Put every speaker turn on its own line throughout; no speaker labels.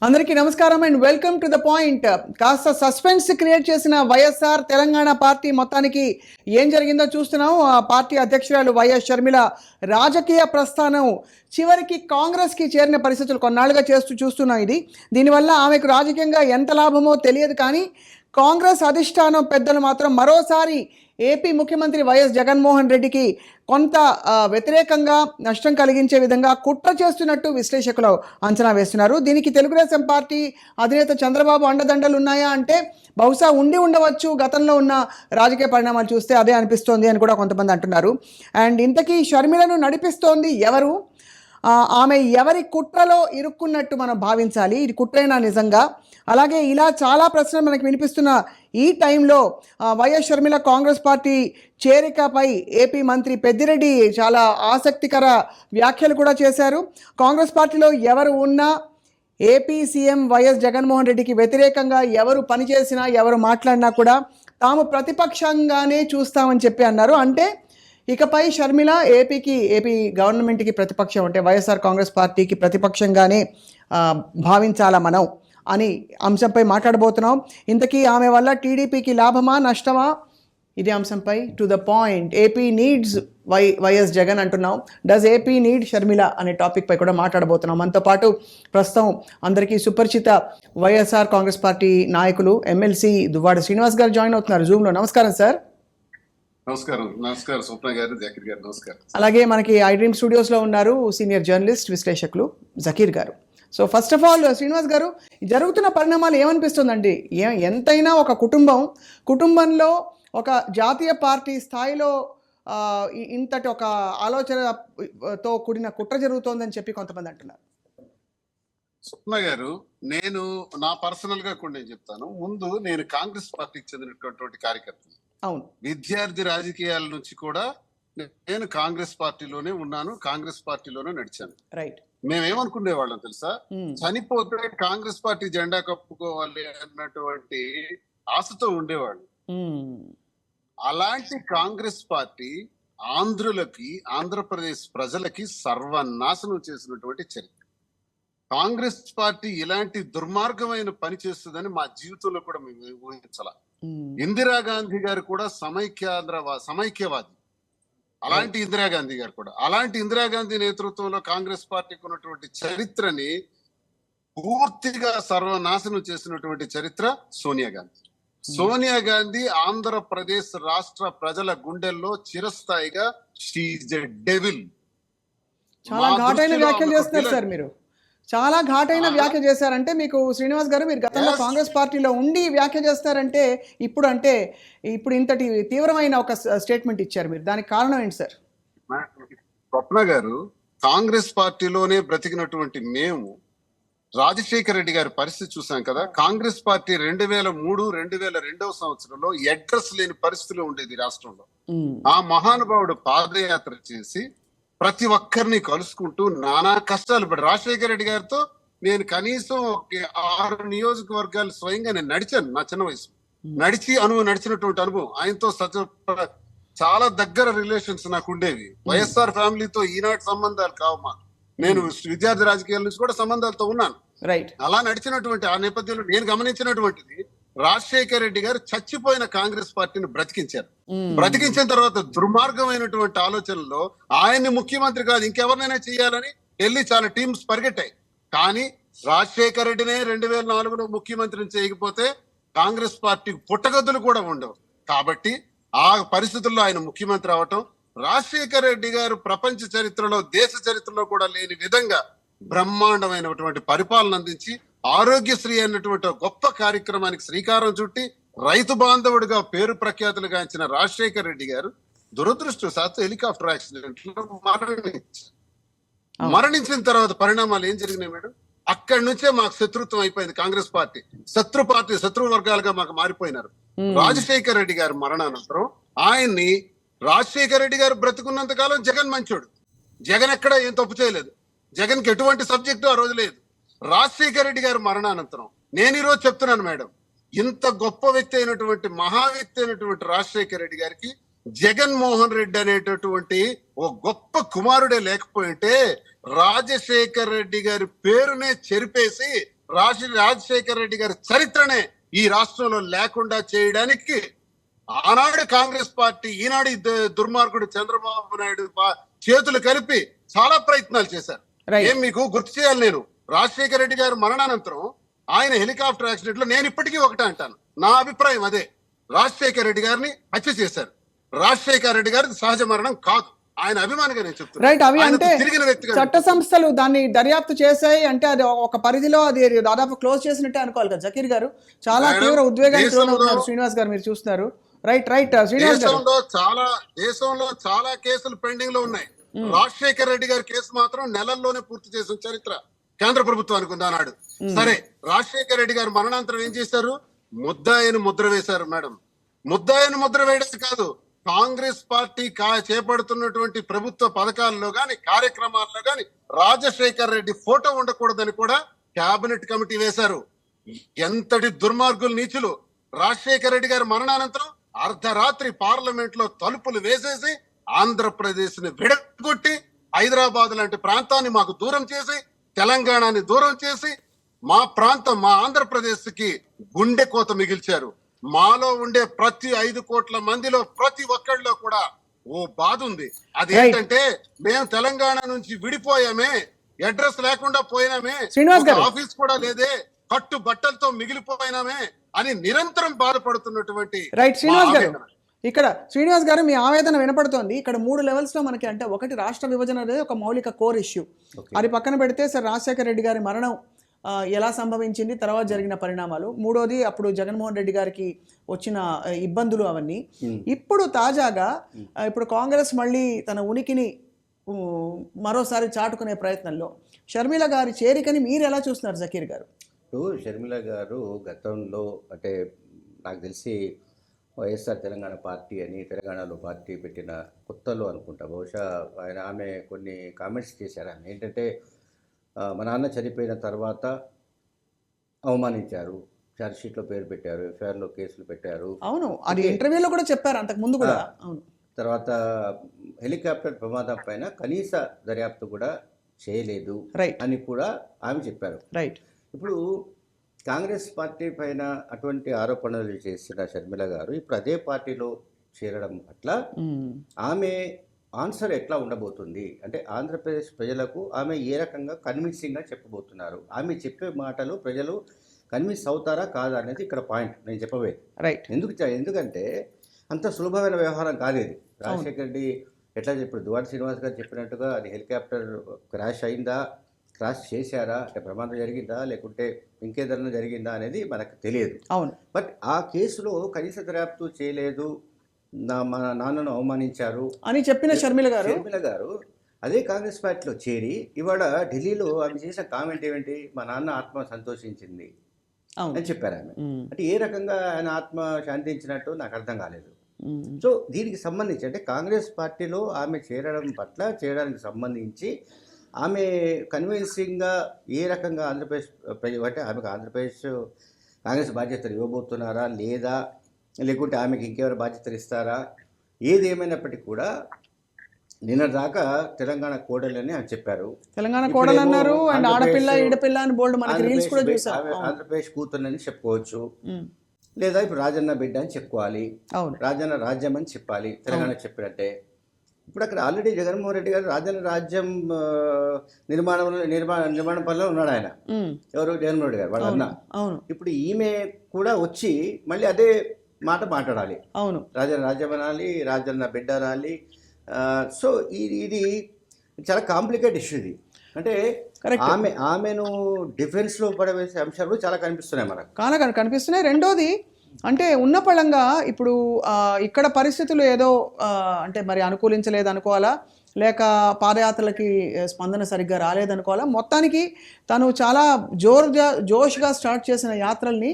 అందరికీ నమస్కారం and welcome to the point. కాస్త సస్పెన్స్ క్రియేట్ చేసిన వైఎస్ఆర్ తెలంగాణ పార్టీ మొత్తానికి ఏం జరిగిందో చూస్తున్నాం. ఆ పార్టీ అధ్యక్షురాలు వైఎస్ షర్మిల రాజకీయ ప్రస్థానం చివరికి కాంగ్రెస్కి చేరిన పరిస్థితులు కొన్నాళ్ళుగా చూస్తున్నాం. దీనివల్ల ఆమెకు రాజకీయంగా ఎంత లాభమో తెలియదు, కానీ కాంగ్రెస్ అధిష్టానం పెద్దలు మాత్రం మరోసారి ఏపీ ముఖ్యమంత్రి వైఎస్ జగన్మోహన్ రెడ్డికి కొంత వ్యతిరేకంగా నష్టం కలిగించే విధంగా కుట్ర చేస్తున్నట్టు విశ్లేషకులు అంచనా వేస్తున్నారు. దీనికి తెలుగుదేశం పార్టీ అధినేత చంద్రబాబు అండదండలు ఉన్నాయా అంటే బహుశా ఉండవచ్చు. గతంలో ఉన్న రాజకీయ పరిణామాలు చూస్తే అదే అనిపిస్తోంది అని కూడా కొంతమంది అంటున్నారు. అండ్ ఇంతకీ షర్మిలను నడిపిస్తోంది ఎవరు? ఆమె ఎవరి కుట్రలో ఇరుక్కున్నట్టు మనం భావించాలి? ఇది కుట్రైనా నిజంగా? అలాగే ఇలా చాలా ప్రశ్నలు మనకు వినిపిస్తున్న ఈ టైంలో వైఎస్ షర్మిల కాంగ్రెస్ పార్టీ చేరికపై ఏపీ మంత్రి పెద్దిరెడ్డి చాలా ఆసక్తికర వ్యాఖ్యలు కూడా చేశారు. కాంగ్రెస్ పార్టీలో ఎవరు ఉన్నా ఏపీ సీఎం వైఎస్ జగన్మోహన్ రెడ్డికి వ్యతిరేకంగా ఎవరు పనిచేసినా ఎవరు మాట్లాడినా కూడా తాము ప్రతిపక్షంగానే చూస్తామని చెప్పి అన్నారు. అంటే ఇకపై షర్మిల ఏపీ గవర్నమెంట్కి ప్రతిపక్షం, అంటే వైఎస్ఆర్ కాంగ్రెస్ పార్టీకి ప్రతిపక్షంగానే భావించాలా మనం అని అంశంపై మాట్లాడబోతున్నాం. ఇంతకీ ఆమె వల్ల టీడీపీకి లాభమా నష్టమా? ఇదే అంశంపై to the point. AP needs YS Jagan అంటున్నాం, డస్ ఏపీ నీడ్ షర్మిల అనే టాపిక్ పై కూడా మాట్లాడబోతున్నాం. మనతో పాటు ప్రస్తుతం అందరికీ సుపరిచిత వైఎస్ఆర్ కాంగ్రెస్ పార్టీ నాయకులు ఎమ్మెల్సీ దువ్వాడ శ్రీనివాస్ గారు జాయిన్ అవుతున్నారు జూమ్లో. నమస్కారం సార్.
నమస్కారం స్వప్న గారు, జకీర్ గారు. నమస్కారం.
అలాగే మనకి ఐ డ్రీమ్ స్టూడియోస్లో ఉన్నారు సీనియర్ జర్నలిస్ట్ విశ్లేషకులు జకీర్ గారు. So first of all Srinivas గారు, జరుగుతున్న పరిణామాలు ఏమనిపిస్తుందండి? ఎంతైనా ఒక కుటుంబంలో ఒక జాతీయ పార్టీ స్థాయిలో ఇంతటి ఒక ఆలోచనతో కూడిన కుట్ర జరుగుతోందని చెప్పి కొంతమంది అంటున్నారు.
స్వప్న గారు, నేను నా పర్సనల్ గా కూడా నేను చెప్తాను. ముందు నేను కాంగ్రెస్ పార్టీకి చెందినటువంటి కార్యకర్తను.
అవును.
విద్యార్థి రాజకీయాల నుంచి కూడా నేను కాంగ్రెస్ పార్టీలోనే ఉన్నాను, కాంగ్రెస్ పార్టీలోనే నడిచాను.
రైట్.
మేమేమనుకునే వాళ్ళం తెలుసా? చనిపోతే కాంగ్రెస్ పార్టీ జెండా కప్పుకోవాలి అన్నటువంటి ఆశతో ఉండేవాళ్ళు. అలాంటి కాంగ్రెస్ పార్టీ ఆంధ్రప్రదేశ్ ప్రజలకి సర్వనాశనం చేసినటువంటి చరిత్ర. కాంగ్రెస్ పార్టీ ఇలాంటి దుర్మార్గమైన పని చేస్తుందని మా జీవితంలో కూడా మేము ఊహించాల. ఇందిరాగాంధీ గారు కూడా సమైక్యవాది. అలాంటి ఇందిరాగాంధీ గారు కూడా, అలాంటి ఇందిరాగాంధీ నేతృత్వంలో కాంగ్రెస్ పార్టీకి ఉన్నటువంటి చరిత్రని పూర్తిగా సర్వనాశనం చేసినటువంటి చరిత్ర సోనియా గాంధీ ఆంధ్రప్రదేశ్ రాష్ట్ర ప్రజల గుండెల్లో చిరస్థాయిగా షీఈజ్ ఎ డెవిల్.
చాలా ఘాటైన వ్యాఖ్యలు చేస్తున్నారు సార్ మీరు. చాలా ఘాటైన వ్యాఖ్య చేశారంటే మీకు శ్రీనివాస్ గారు, మీరు గతంలో కాంగ్రెస్ పార్టీలో ఉండి వ్యాఖ్య చేస్తారంటే ఇప్పుడు ఇంతటి తీవ్రమైన ఒక స్టేట్మెంట్ ఇచ్చారు మీరు. దానికి కారణం ఏంటి సార్?
స్వప్న గారు, కాంగ్రెస్ పార్టీలోనే బ్రతికినటువంటి మేము రాజశేఖర రెడ్డి గారి పరిస్థితి చూసాం కదా. కాంగ్రెస్ పార్టీ 2003-2002 సంవత్సరంలో అడ్రస్ లేని పరిస్థితిలో ఉండేది రాష్ట్రంలో. ఆ మహానుభావుడు పాదయాత్ర చేసి ప్రతి ఒక్కరిని కలుసుకుంటూ నానా కష్టాలు పడి, రాజశేఖర రెడ్డి గారితో నేను కనీసం 6 నియోజకవర్గాలు స్వయంగా నేను నడిచాను. నా చిన్న వయసు నడిచినటువంటి అనుభవం. ఆయనతో చాలా దగ్గర రిలేషన్స్ నాకు ఉండేవి. వైఎస్ఆర్ ఫ్యామిలీతో ఈనాటి సంబంధాలు కావు మాకు. నేను విద్యార్థి రాజకీయాల నుంచి కూడా సంబంధాలతో ఉన్నాను. అలా నడిచినటువంటి ఆ నేపథ్యంలో నేను గమనించినటువంటిది, రాజశేఖర రెడ్డి గారు చచ్చిపోయిన కాంగ్రెస్ పార్టీని బ్రతికించారు. బ్రతికించిన తర్వాత దుర్మార్గమైనటువంటి ఆలోచనలో ఆయన్ని ముఖ్యమంత్రి కాదు ఇంకెవరినైనా చేయాలని వెళ్ళి చాలా టీమ్స్ పరిగెట్టాయి. కానీ రాజశేఖర రెడ్డినే 2004లో ముఖ్యమంత్రిని చేయకపోతే కాంగ్రెస్ పార్టీ పుట్టగద్దులు కూడా ఉండవు. కాబట్టి ఆ పరిస్థితుల్లో ఆయన ముఖ్యమంత్రి అవటం, రాజశేఖర రెడ్డి గారు ప్రపంచ చరిత్రలో, దేశ చరిత్రలో కూడా లేని విధంగా బ్రహ్మాండమైనటువంటి పరిపాలన అందించి ఆరోగ్యశ్రీ అన్నటువంటి గొప్ప కార్యక్రమానికి శ్రీకారం చుట్టి రైతు బాంధవుడిగా పేరు ప్రఖ్యాతులు గాంచిన రాజశేఖర రెడ్డి గారు దురదృష్టవశాత్తు హెలికాప్టర్ యాక్సిడెంట్ లో మరణించిన తర్వాత పరిణామాలు ఏం జరిగినాయి మేడం? అక్కడి నుంచే మాకు శత్రుత్వం అయిపోయింది. కాంగ్రెస్ పార్టీ శత్రు వర్గాలుగా మాకు మారిపోయినారు. రాజశేఖర రెడ్డి గారి మరణానంతరం ఆయన్ని, రాజశేఖర రెడ్డి గారు బ్రతుకున్నంత కాలం జగన్ మంచోడు, జగన్ ఎక్కడ ఏం తప్పు చేయలేదు, జగన్ కి ఎటువంటి సబ్జెక్టు ఆ రోజు లేదు. రాజశేఖర రెడ్డి గారి మరణానంతరం నేను ఈరోజు చెప్తున్నాను మేడం, ఇంత గొప్ప వ్యక్తి అయినటువంటి మహా వ్యక్తి అయినటువంటి రాజశేఖర రెడ్డి గారికి జగన్మోహన్ రెడ్డి అనేటటువంటి ఓ గొప్ప కుమారుడే లేకపోయింటే రాజశేఖర రెడ్డి గారి పేరునే చెరిపేసి రాజశేఖర రెడ్డి గారి చరిత్రనే ఈ రాష్ట్రంలో లేకుండా చేయడానికి ఆనాడు కాంగ్రెస్ పార్టీ, ఈనాడు ఈ దుర్మార్గుడు చంద్రబాబు నాయుడు చేతులు కలిపి చాలా ప్రయత్నాలు చేశారు.
Right.
ఏం మీకు గుర్తు చేయాలి, నేను రాజశేఖర రెడ్డి గారు మరణానంతరం ఆయన హెలికాప్టర్ యాక్సిడెంట్ లో నేను ఇప్పటికీ ఒకటే అంటాను, నా అభిప్రాయం అదే, రాజశేఖర రెడ్డి గారిని హత్య చేశారు. రాజశేఖర రెడ్డి గారిది సహజ మరణం కాదు, ఆయన అభిమానిగా నేను చెప్తున్నాను.
రైట్, అవి
ఆయనతో
అంటే
తిరిగిన వ్యక్తిగా
చట్ట సంస్థలు దాన్ని దర్యాప్తు చేశాయి అంటే అది ఒక పరిధిలో అది దాదాపు క్లోజ్ చేసినట్టే అనుకోవాలి కదా జకీర్ గారు. చాలా
మేడం,
తీవ్ర ఉద్వేగానికి
దేశంలో-
లోనవుతున్నారు శ్రీనివాస్ గారు, మీరు చూస్తున్నారు. రైట్ శ్రీనివాస్ గారు.
దేశంలో చాలా కేసులు పెండింగ్ లో ఉన్నాయి. రాజశేఖర రెడ్డి గారి కేసు మాత్రం నెలల్లోనే పూర్తి చేసిన చరిత్ర కేంద్ర ప్రభుత్వానికి ఉంది ఆనాడు. సరే, రాజశేఖర రెడ్డి గారు మరణాంతరం ఏం చేశారు? ముద్దాయిని ముద్ర వేశారు మేడం. ముద్దాయిని ముద్ర వేయడం కాదు, కాంగ్రెస్ పార్టీ చేపడుతున్నటువంటి ప్రభుత్వ పథకాల్లో గాని కార్యక్రమాల్లో గాని రాజశేఖర రెడ్డి ఫోటో ఉండకూడదని కూడా కేబినెట్ కమిటీ వేశారు. ఎంతటి దుర్మార్గులు, నీచులు! రాజశేఖర రెడ్డి గారి మరణానంతరం అర్ధరాత్రి పార్లమెంట్ లో తలుపులు వేసేసి ఆంధ్రప్రదేశ్ ని విడగొట్టి హైదరాబాద్ లాంటి ప్రాంతాన్ని మాకు దూరం చేసి, తెలంగాణని దూరం చేసి, మా ప్రాంతం, మా ఆంధ్రప్రదేశ్ కి గుండె కోత మిగిల్చారు. మాలో ఉండే ప్రతి 5 కోట్ల మందిలో ప్రతి ఒక్కళ్ళలో కూడా ఓ బాధ ఉంది. అది ఏంటంటే, మేము తెలంగాణ నుంచి విడిపోయామే, అడ్రస్ లేకుండా పోయినామే,
శ్రీనివాస్ గారు.
ఆఫీస్ కూడా లేదే, కట్టు బట్టలతో మిగిలిపోయినామే అని నిరంతరం బాధపడుతున్నటువంటి
రైట్ శ్రీనివాస్
మా
గారు,
ఆవేదన.
ఇక్కడ శ్రీనివాస్ గారు మీ ఆవేదన వినపడుతోంది. ఇక్కడ 3 లెవెల్స్ లో మనకి, అంటే ఒకటి రాష్ట్ర విభజన అనేది ఒక మౌలిక కోర్ ఇష్యూ, అది పక్కన పెడితే సార్ రాజశేఖర రెడ్డి గారి మరణం ఎలా సంభవించింది, తర్వాత జరిగిన పరిణామాలు, మూడోది అప్పుడు జగన్మోహన్ రెడ్డి గారికి వచ్చిన ఇబ్బందులు, అవన్నీ. ఇప్పుడు తాజాగా ఇప్పుడు కాంగ్రెస్ మళ్ళీ తన ఉనికిని మరోసారి చాటుకునే ప్రయత్నంలో షర్మిల గారి చేరికని మీరు ఎలా చూస్తున్నారు జకీర్ గారు?
ఇప్పుడు షర్మిల గారు గతంలో, అంటే నాకు తెలిసి వైఎస్ఆర్ తెలంగాణ పార్టీ అని తెలంగాణలో పార్టీ పెట్టిన కొత్తలో అనుకుంటా, బహుశా ఆమె కొన్ని కామెంట్స్ చేశారు. ఆమె ఏంటంటే, మా నాన్న చనిపోయిన తర్వాత అవమానించారు, ఛార్జ్షీట్లో పేరు పెట్టారు, ఎఫ్ఐఆర్లో కేసులు పెట్టారు.
అవును, అది ఇంటర్వ్యూలో కూడా చెప్పారు అంతకు ముందు కూడా. అవును,
తర్వాత హెలికాప్టర్ ప్రమాదం పైన కనీస దర్యాప్తు కూడా చేయలేదు
రైట్
అని కూడా ఆమె చెప్పారు.
రైట్.
ఇప్పుడు కాంగ్రెస్ పార్టీ పైన అటువంటి ఆరోపణలు చేసిన షర్మిల గారు ఇప్పుడు అదే పార్టీలో చేరడం పట్ల ఆమె ఆన్సర్ ఎట్లా ఉండబోతుంది, అంటే ఆంధ్రప్రదేశ్ ప్రజలకు ఆమె ఏ రకంగా కన్విన్సింగ్గా చెప్పబోతున్నారు, ఆమె చెప్పే మాటలు ప్రజలు కన్విన్స్ అవుతారా కాదా అనేది ఇక్కడ పాయింట్ నేను చెప్పబోయేది.
రైట్.
ఎందుకంటే అంత సులభమైన వ్యవహారం కాదు ఇది. రాజశేఖర రెడ్డి ఎట్లా ఇప్పుడు దువాడ శ్రీనివాస్ గారు చెప్పినట్టుగా అది హెలికాప్టర్ క్రాష్ అయిందా, క్రాష్ చేశారా, అంటే ప్రమాదం జరిగిందా, లేకుంటే ఇంకేదన్నా జరిగిందా అనేది మనకు తెలియదు.
అవును.
బట్ ఆ కేసులో కనీస దర్యాప్తు చేయలేదు, మా నాన్నను అవమానించారు
అని చెప్పిన షర్మిల గారు
అదే కాంగ్రెస్ పార్టీలో చేరి ఇవాళ ఢిల్లీలో ఆమె చేసిన కామెంట్ ఏమిటి, మా నాన్న ఆత్మ సంతోషించింది అని చెప్పారు ఆమె. అంటే ఏ రకంగా ఆయన ఆత్మ శాంతించినట్టు నాకు అర్థం కాలేదు. సో దీనికి సంబంధించి, అంటే కాంగ్రెస్ పార్టీలో ఆమె చేయడానికి సంబంధించి ఆమె కన్విన్సింగ్గా ఏ రకంగా ఆంధ్రప్రదేశ్ అంటే ఆమెకు ఆంధ్రప్రదేశ్ కాంగ్రెస్ బాధ్యతలు ఇవ్వబోతున్నారా లేదా, లేకుంటే ఆమెకి ఇంకెవరు బాధ్యతలు ఇస్తారా, ఏది ఏమైనప్పటికీ కూడా నిన్న దాకా తెలంగాణ కోడలని అని చెప్పారు.
తెలంగాణ కోడలు అన్నారు, అండ్ ఆడపిల్ల ఈడపిల్ల అని బోల్డ్ మనకి రీల్స్ కూడా చూసాం.
ఆంధ్రప్రదేశ్ కూతురని చెప్పుకోవచ్చు, లేదా ఇప్పుడు రాజన్న బిడ్డ అని చెప్పుకోవాలి, రాజన్న రాజ్యం అని చెప్పాలి తెలంగాణ చెప్పినట్టే. ఇప్పుడు అక్కడ ఆల్రెడీ జగన్మోహన్ రెడ్డి గారు రాజన్న రాజ్యం నిర్మాణ పనిలో ఉన్నాడు ఆయన. ఎవరు? జగన్మోహన్ రెడ్డి గారు వాళ్ళ అన్న. ఇప్పుడు ఈమె కూడా వచ్చి మళ్ళీ అదే మాట మాట్లాడాలి.
అవును,
రాజన్న రాజ్యం అనాలి, రాజన్న బిడ్డ అనాలి. సో ఇది చాలా కాంప్లికేట్ ఇష్యూ ఇది. అంటే ఆమెను డిఫెన్స్ లో పడవేసే అంశాలు చాలా కనిపిస్తున్నాయి మనకు.
కనిపిస్తున్నాయి. రెండోది అంటే ఉన్న పళంగా ఇప్పుడు ఇక్కడ పరిస్థితులు ఏదో అంటే మరి అనుకూలించలేదు అనుకోవాలా, లేక పాదయాత్రలకి స్పందన సరిగ్గా రాలేదనుకోవాలా, మొత్తానికి తను చాలా జోష్గా స్టార్ట్ చేసిన యాత్రల్ని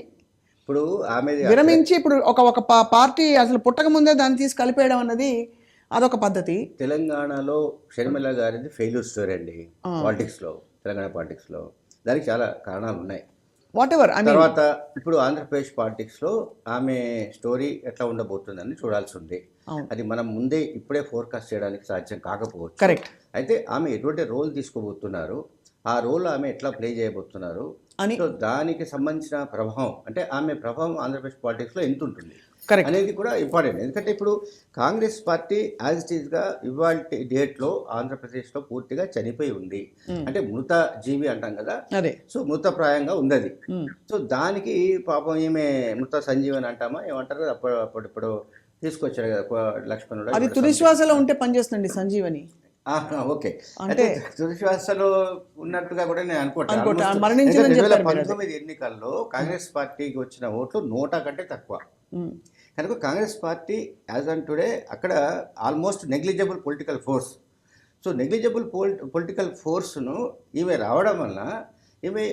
ఇప్పుడు ఆమె
విరమించి ఇప్పుడు ఒక పార్టీ అసలు పుట్టక ముందే దాన్ని తీసి కలిపేయడం అన్నది అదొక పద్ధతి.
తెలంగాణలో షర్మిల గారిది ఫెయిల్యూర్ స్టోరీ అండి పాలిటిక్స్లో, తెలంగాణ పాలిటిక్స్లో. దానికి చాలా కారణాలు ఉన్నాయి. తర్వాత ఇప్పుడు ఆంధ్రప్రదేశ్ పాలిటిక్స్లో ఆమె స్టోరీ ఎట్లా ఉండబోతుందని చూడాల్సి ఉంది. అది మనం ముందే ఇప్పుడే ఫోర్కాస్ట్ చేయడానికి సాధ్యం కాకపోవచ్చు.
కరెక్ట్.
అయితే ఆమె ఎటువంటి రోల్ తీసుకోబోతున్నారు, ఆ రోల్ ఆమె ఎట్లా ప్లే చేయబోతున్నారు
అని
సో దానికి సంబంధించిన ప్రభావం అంటే ఆమె ప్రభావం ఆంధ్రప్రదేశ్ పాలిటిక్స్లో ఎంత ఉంటుంది
కరెక్ట్.
అనేది కూడా ఇంపార్టెంట్. ఎందుకంటే ఇప్పుడు కాంగ్రెస్ పార్టీ యాజ్ ఇట్ ఈస్గా ఇవాళ డేట్లో ఆంధ్రప్రదేశ్లో పూర్తిగా చనిపోయి ఉంది. అంటే మృత జీవి అంటాం కదా,
అదే
సో మృతప్రాయంగా ఉంది అది. సో దానికి పాపం ఈమె మృత సంజీవని అంటామా ఏమంటారు, అప్పుడు తీసుకొచ్చాడు కదా లక్ష్మణుడు.
అది తుది శ్వాసలో ఉంటే పనిచేస్తుంది సంజీవని.
ఓకే,
అంటే
తుది శ్వాసలో ఉన్నట్టుగా కూడా నేను అనుకుంటాను.
మరణించిందని చెప్పారు మీరు.
2019 ఎన్నికల్లో కాంగ్రెస్ పార్టీకి వచ్చిన ఓట్లు 100 కంటే తక్కువ. కనుక Congress party as on today అక్కడ almost negligible political force. So negligible political ఫోర్స్ను ఈమె రావడం వల్ల ఈమె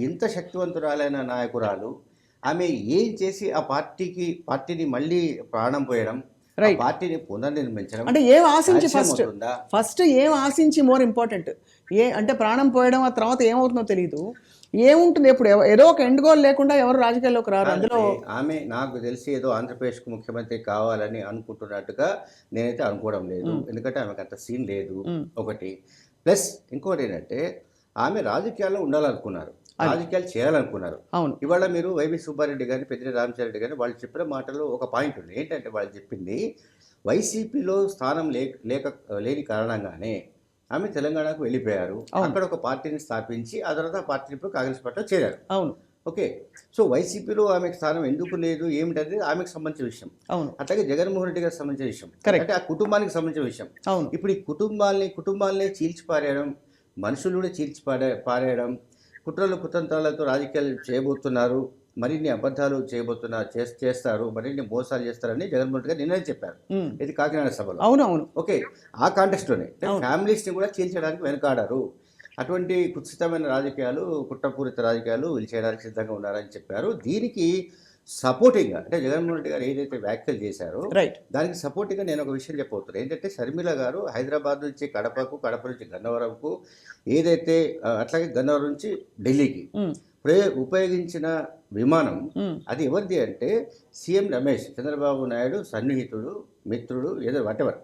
ఎంత శక్తివంతురాలైన నాయకురాలు, ఆమె ఏం చేసి ఆ పార్టీని మళ్ళీ ప్రాణం పోయడం, పార్టీని పునర్నిర్మించడం,
అంటే ఏం ఆశించి ఫస్ట్ ఏం ఆశించి మోర్ ఇంపార్టెంట్ అంటే ప్రాణం పోయడం, ఆ తర్వాత ఏమవుతుందో తెలియదు, ఏముంటుంది. ఎప్పుడు ఏదో ఒక ఎండ్ గోల్ లేకుండా ఎవరు రాజకీయాల్లోకి రారు. అందులో
ఆమె నాకు తెలిసి ఏదో ఆంధ్రప్రదేశ్కు ముఖ్యమంత్రి కావాలని అనుకుంటున్నట్టుగా నేనైతే అనుకోవడం లేదు. ఎందుకంటే ఆమెకు అంత సీన్ లేదు ఒకటి. ప్లస్ ఇంకోటి ఏంటంటే ఆమె రాజకీయాల్లో ఉండాలనుకున్నారు, రాజకీయాలు చేయాలనుకున్నారు.
అవును.
ఇవాళ మీరు వైవి సుబ్బారెడ్డి కానీ పెద్దిరెడ్డి రామచంద్రరెడ్డి కానీ వాళ్ళు చెప్పిన మాటల్లో ఒక పాయింట్ ఉంది. ఏంటంటే వాళ్ళు చెప్పింది వైసీపీలో స్థానం లేని కారణంగానే ఆమె తెలంగాణకు వెళ్ళిపోయారు. అక్కడ ఒక పార్టీని స్థాపించి ఆ తర్వాత పార్టీని కాంగ్రెస్ పార్టీలో చేరారు.
అవును.
ఓకే, సో వైసీపీలో ఆమెకు స్థానం ఎందుకు లేదు ఏమిటంటే ఆమెకు సంబంధించిన విషయం.
అవును.
అట్లాగే జగన్మోహన్ రెడ్డి గారికి సంబంధించిన విషయం, అంటే ఆ కుటుంబానికి సంబంధించిన విషయం.
అవును.
ఇప్పుడు ఈ కుటుంబాలనే చీల్చిపారేయడం, మనుషులు కూడా పారేయడం, కుట్రలు కుతంత్రాలతో రాజకీయాలు చేయబోతున్నారు, మరిన్ని అబద్ధాలు చేస్తారు, మరిన్ని మోసాలు చేస్తారని జగన్మోహన్ రెడ్డి గారు నిన్ననే చెప్పారు. ఇది కాకినాడ సభలో.
అవునవును.
ఓకే, ఆ కాంటెక్స్ట్లోనే ఫ్యామిలీస్ని కూడా చీల్చడానికి వెనకాడారు. అటువంటి కుత్సితమైన రాజకీయాలు, కుట్రపూరిత రాజకీయాలు వీళ్ళు చేయడానికి సిద్ధంగా ఉన్నారని చెప్పారు. దీనికి సపోర్టింగ్గా అంటే జగన్మోహన్ రెడ్డి గారు ఏదైతే వ్యాఖ్యలు చేశారో దానికి సపోర్టింగ్గా నేను ఒక విషయం చెప్పబోతున్నాను. ఏంటంటే షర్మిల గారు హైదరాబాద్ నుంచి కడపకు, కడప నుంచి గన్నవరంకు, ఏదైతే అట్లాగే గన్నవరం నుంచి ఢిల్లీకి ఉపయోగించిన విమానం అది ఎవరిది అంటే సీఎం రమేష్, చంద్రబాబు నాయుడు సన్నిహితుడు, మిత్రుడు, ఏదో వాటెవర్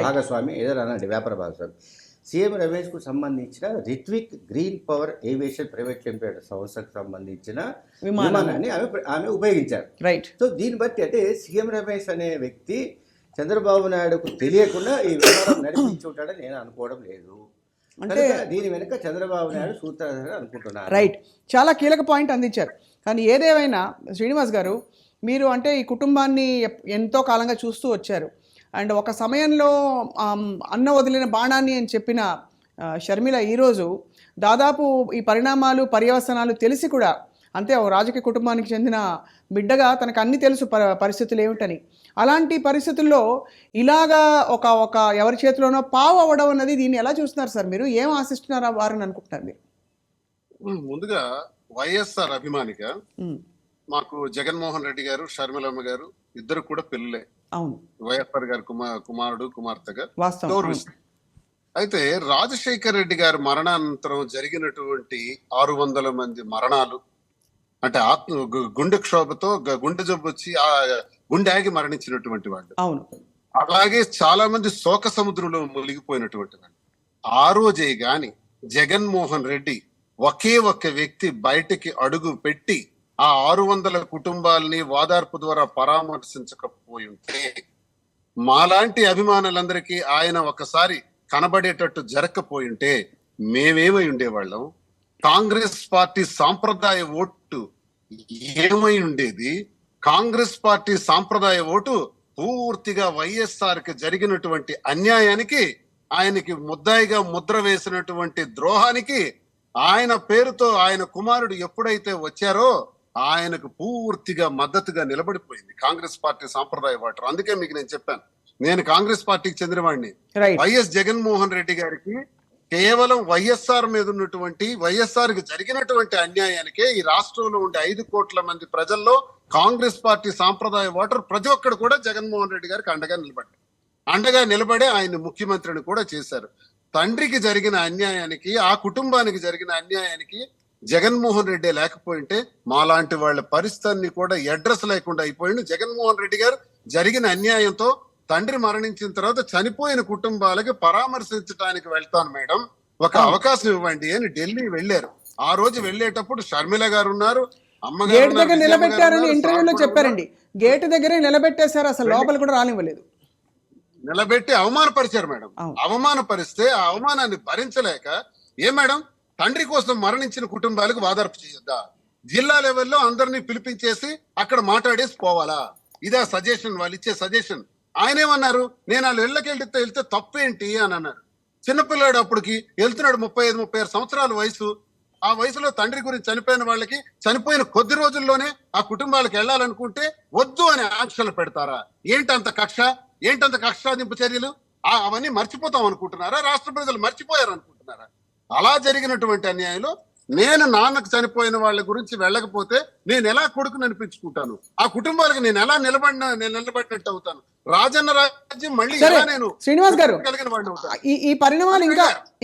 భాగస్వామి, ఏదో అనండి వ్యాపార భాగస్వామి, సీఎం రమేష్కు సంబంధించిన Ritvik green power aviation private limited సంస్థకు సంబంధించిన విమానాన్ని ఆమె ఉపయోగించారు. సో దీన్ని బట్టి అంటే సీఎం రమేష్ అనే వ్యక్తి చంద్రబాబు నాయుడుకు తెలియకుండా ఈ విమానం నడిపించి ఉంటాడని నేను అనుకోవడం లేదు. అంటే దీని వెనుక చంద్రబాబు నాయుడు సూత్రధారి అనుకుంటున్నారు.
రైట్, చాలా కీలక పాయింట్ అందించారు. కానీ ఏదేమైనా శ్రీనివాస్ గారు, మీరు అంటే ఈ కుటుంబాన్ని ఎంతో కాలంగా చూస్తూ వచ్చారు. అండ్ ఒక సమయంలో అన్న వదిలిన బాణాన్ని అని చెప్పిన షర్మిల ఈరోజు దాదాపు ఈ పరిణామాలు పర్యవసనాలు తెలిసి కూడా, అంతే ఓ రాజకీయ కుటుంబానికి చెందిన బిడ్డగా తనకు అన్ని తెలుసు పరిస్థితులు ఏమిటని. అలాంటి పరిస్థితుల్లో ఇలాగా ఒక ఎవరి చేతిలోనో పావు అవ్వడం అన్నది, దీన్ని ఎలా చూస్తున్నారు సార్ మీరు? ఏం ఆశిస్తున్నారా వారని అనుకుంటున్నారు మీరు?
ముందుగా వైఎస్ఆర్ అభిమానిగా మాకు జగన్మోహన్ రెడ్డి గారు, షర్మిలమ్మ గారు ఇద్దరు కూడా పిల్లలే.
అవును.
వైఎస్ఆర్ గారు కుమారుడు కుమార్తెగా గౌరవిస్తారు. అయితే రాజశేఖర్ రెడ్డి గారి మరణానంతరం జరిగినటువంటి 600 మంది మరణాలు అంటే గుండె క్షోభతో గుండె జబ్బు వచ్చి ఆ గుండె ఆగి మరణించినటువంటి వాళ్ళు.
అవును.
అలాగే చాలా మంది శోక సముద్రంలో మునిగిపోయినటువంటి వాళ్ళు. ఆ రోజే గాని జగన్మోహన్ రెడ్డి ఒకే ఒక్క వ్యక్తి బయటికి అడుగు పెట్టి ఆ 600 కుటుంబాలని వాదార్పు ద్వారా పరామర్శించకపోయి ఉంటే, మాలాంటి అభిమానులందరికీ ఆయన ఒకసారి కనబడేటట్టు జరగకపోయి ఉంటే మేమేమై ఉండేవాళ్ళం? కాంగ్రెస్ పార్టీ సాంప్రదాయ ఓటు ఏమై ఉండేది? కాంగ్రెస్ పార్టీ సాంప్రదాయ ఓటు పూర్తిగా వైఎస్ఆర్ కి జరిగినటువంటి అన్యాయానికి, ఆయనకి ముద్దాయిగా ముద్ర వేసినటువంటి ద్రోహానికి ఆయన పేరుతో ఆయన కుమారుడు ఎప్పుడైతే వచ్చారో ఆయనకు పూర్తిగా మద్దతుగా నిలబడిపోయింది కాంగ్రెస్ పార్టీ సాంప్రదాయ ఓటర్. అందుకే మీకు నేను చెప్పాను, నేను కాంగ్రెస్ పార్టీకి చెందినవాడిని. వైఎస్ జగన్మోహన్ రెడ్డి గారికి కేవలం వైఎస్ఆర్ మీద ఉన్నటువంటి, వైఎస్ఆర్ కి జరిగినటువంటి అన్యాయానికే ఈ రాష్ట్రంలో ఉండే 5 కోట్ల మంది ప్రజల్లో కాంగ్రెస్ పార్టీ సాంప్రదాయ ఓటర్ ప్రతి ఒక్కరు కూడా జగన్మోహన్ రెడ్డి గారికి అండగా నిలబడే ఆయన ముఖ్యమంత్రిని కూడా చేశారు. తండ్రికి జరిగిన అన్యాయానికి, ఆ కుటుంబానికి జరిగిన అన్యాయానికి జగన్మోహన్ రెడ్డి లేకపోయింటే మాలాంటి వాళ్ళ పరిస్థితిని కూడా అడ్రస్ లేకుండా అయిపోయింది. జగన్మోహన్ రెడ్డి గారు జరిగిన అన్యాయంతో తండ్రి మరణించిన తర్వాత చనిపోయిన కుటుంబాలకి పరామర్శించడానికి వెళ్తాను మేడం, ఒక అవకాశం ఇవ్వండి అని ఢిల్లీ వెళ్ళారు. ఆ రోజు వెళ్ళేటప్పుడు షర్మిల గారు ఉన్నారు, అమ్మగారు
గేట్
ఉన్నారు,
దగ్గర
విజయమ్మ గారు
నిలబెట్టారని
ఉన్నారు,
ఇంటర్వ్యూలో
సార్ కూడా
చెప్పారండి. గేట్ దగ్గరే నిలబెట్టేశారు, అసలు లోపల కూడా రానివ్వలేదు.
నిలబెట్టి అవమానపరిచారు మేడం.
అవును.
అవమానపరిస్తే ఆ అవమానాన్ని భరించలేక, ఏ మేడం తండ్రి కోసం మరణించిన కుటుంబాలకు వాదార్పు చేయొద్దా? జిల్లా లెవెల్లో అందరినీ పిలిపించేసి అక్కడ మాట్లాడేసి పోవాలా? ఇదా సజెషన్? వాళ్ళు ఇచ్చే సజెషన్. ఆయన ఏమన్నారు, నేను వాళ్ళు వెళ్తే తప్పేంటి అని అన్నారు. చిన్నపిల్లాడు అప్పటికి వెళ్తున్నాడు, 35-36 సంవత్సరాల వయసు. ఆ వయసులో తండ్రి గురించి చనిపోయిన వాళ్ళకి చనిపోయిన కొద్ది రోజుల్లోనే ఆ కుటుంబాలకు వెళ్ళాలనుకుంటే వద్దు అని ఆంక్షలు పెడతారా? ఏంటంత కక్ష? ఏంటంత కక్షాదింపు చర్యలు? అవన్నీ మర్చిపోతాం అనుకుంటున్నారా? రాష్ట్ర ప్రజలు మర్చిపోయారు అనుకుంటున్నారా? అలా జరిగినటువంటి అన్యాయంలో నేను నాన్నకు చనిపోయిన వాళ్ళ గురించి వెళ్ళకపోతే నేను ఎలా కొడుకుని అనిపించుకుంటాను? ఆ కుటుంబాలకు నేను ఎలా నిలబడినట్టు అవుతాను? రాజన్న రాజ్యం మళ్ళీ
సరే,
ఎలా నేను
శ్రీనివాస్ గారు,
కలిగిన వాడిని అవుతాను?
ఈ పరిణామాలు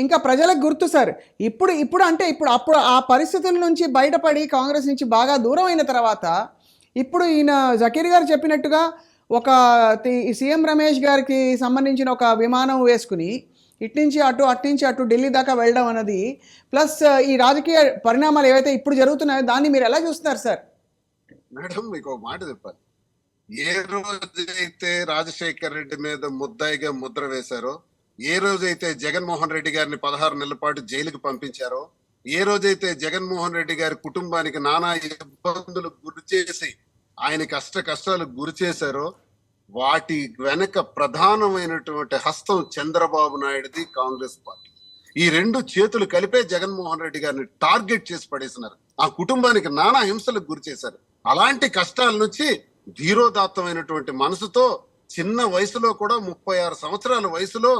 ఇంకా ప్రజలకు గుర్తు సార్. ఇప్పుడు ఆ పరిస్థితుల నుంచి బయటపడి కాంగ్రెస్ నుంచి బాగా దూరం అయిన తర్వాత ఇప్పుడు ఈయన జకీర్ గారు చెప్పినట్టుగా ఒక సీఎం రమేష్ గారికి సంబంధించిన ఒక విమానం వేసుకుని ఇట్నుంచి అటు ఢిల్లీ దాకా వెళ్ళడం అన్నది, ప్లస్ ఈ రాజకీయ పరిణామాలు ఏవైతే ఇప్పుడు జరుగుతున్నాయో దాన్ని మీరు ఎలా చూస్తున్నారు సార్?
మేడం, మీకు ఒక మాట చెప్పాలి. ఏ రోజైతే రాజశేఖర్ రెడ్డి మీద ముద్దాయిగా ముద్ర వేశారో, ఏ రోజైతే జగన్మోహన్ రెడ్డి గారిని 16 నెలల పాటు జైలుకు పంపించారో, ఏ రోజైతే జగన్మోహన్ రెడ్డి గారి కుటుంబానికి నానా ఇబ్బందులు గురి చేసి ఆయన కష్టాలకు గురి చేశారో, వాటి వెనక ప్రధానమైనటువంటి హస్తం చంద్రబాబు నాయుడుది, కాంగ్రెస్ పార్టీ. ఈ రెండు చేతులు కలిపే జగన్మోహన్ రెడ్డి గారిని టార్గెట్ చేసి పడేసినారు. ఆ కుటుంబానికి నానా హింసలకు గురి చేశారు. అలాంటి కష్టాల నుంచి ధీరోదాత్తమైనటువంటి మనసుతో చిన్న వయసులో కూడా 36 సంవత్సరాల వయసులో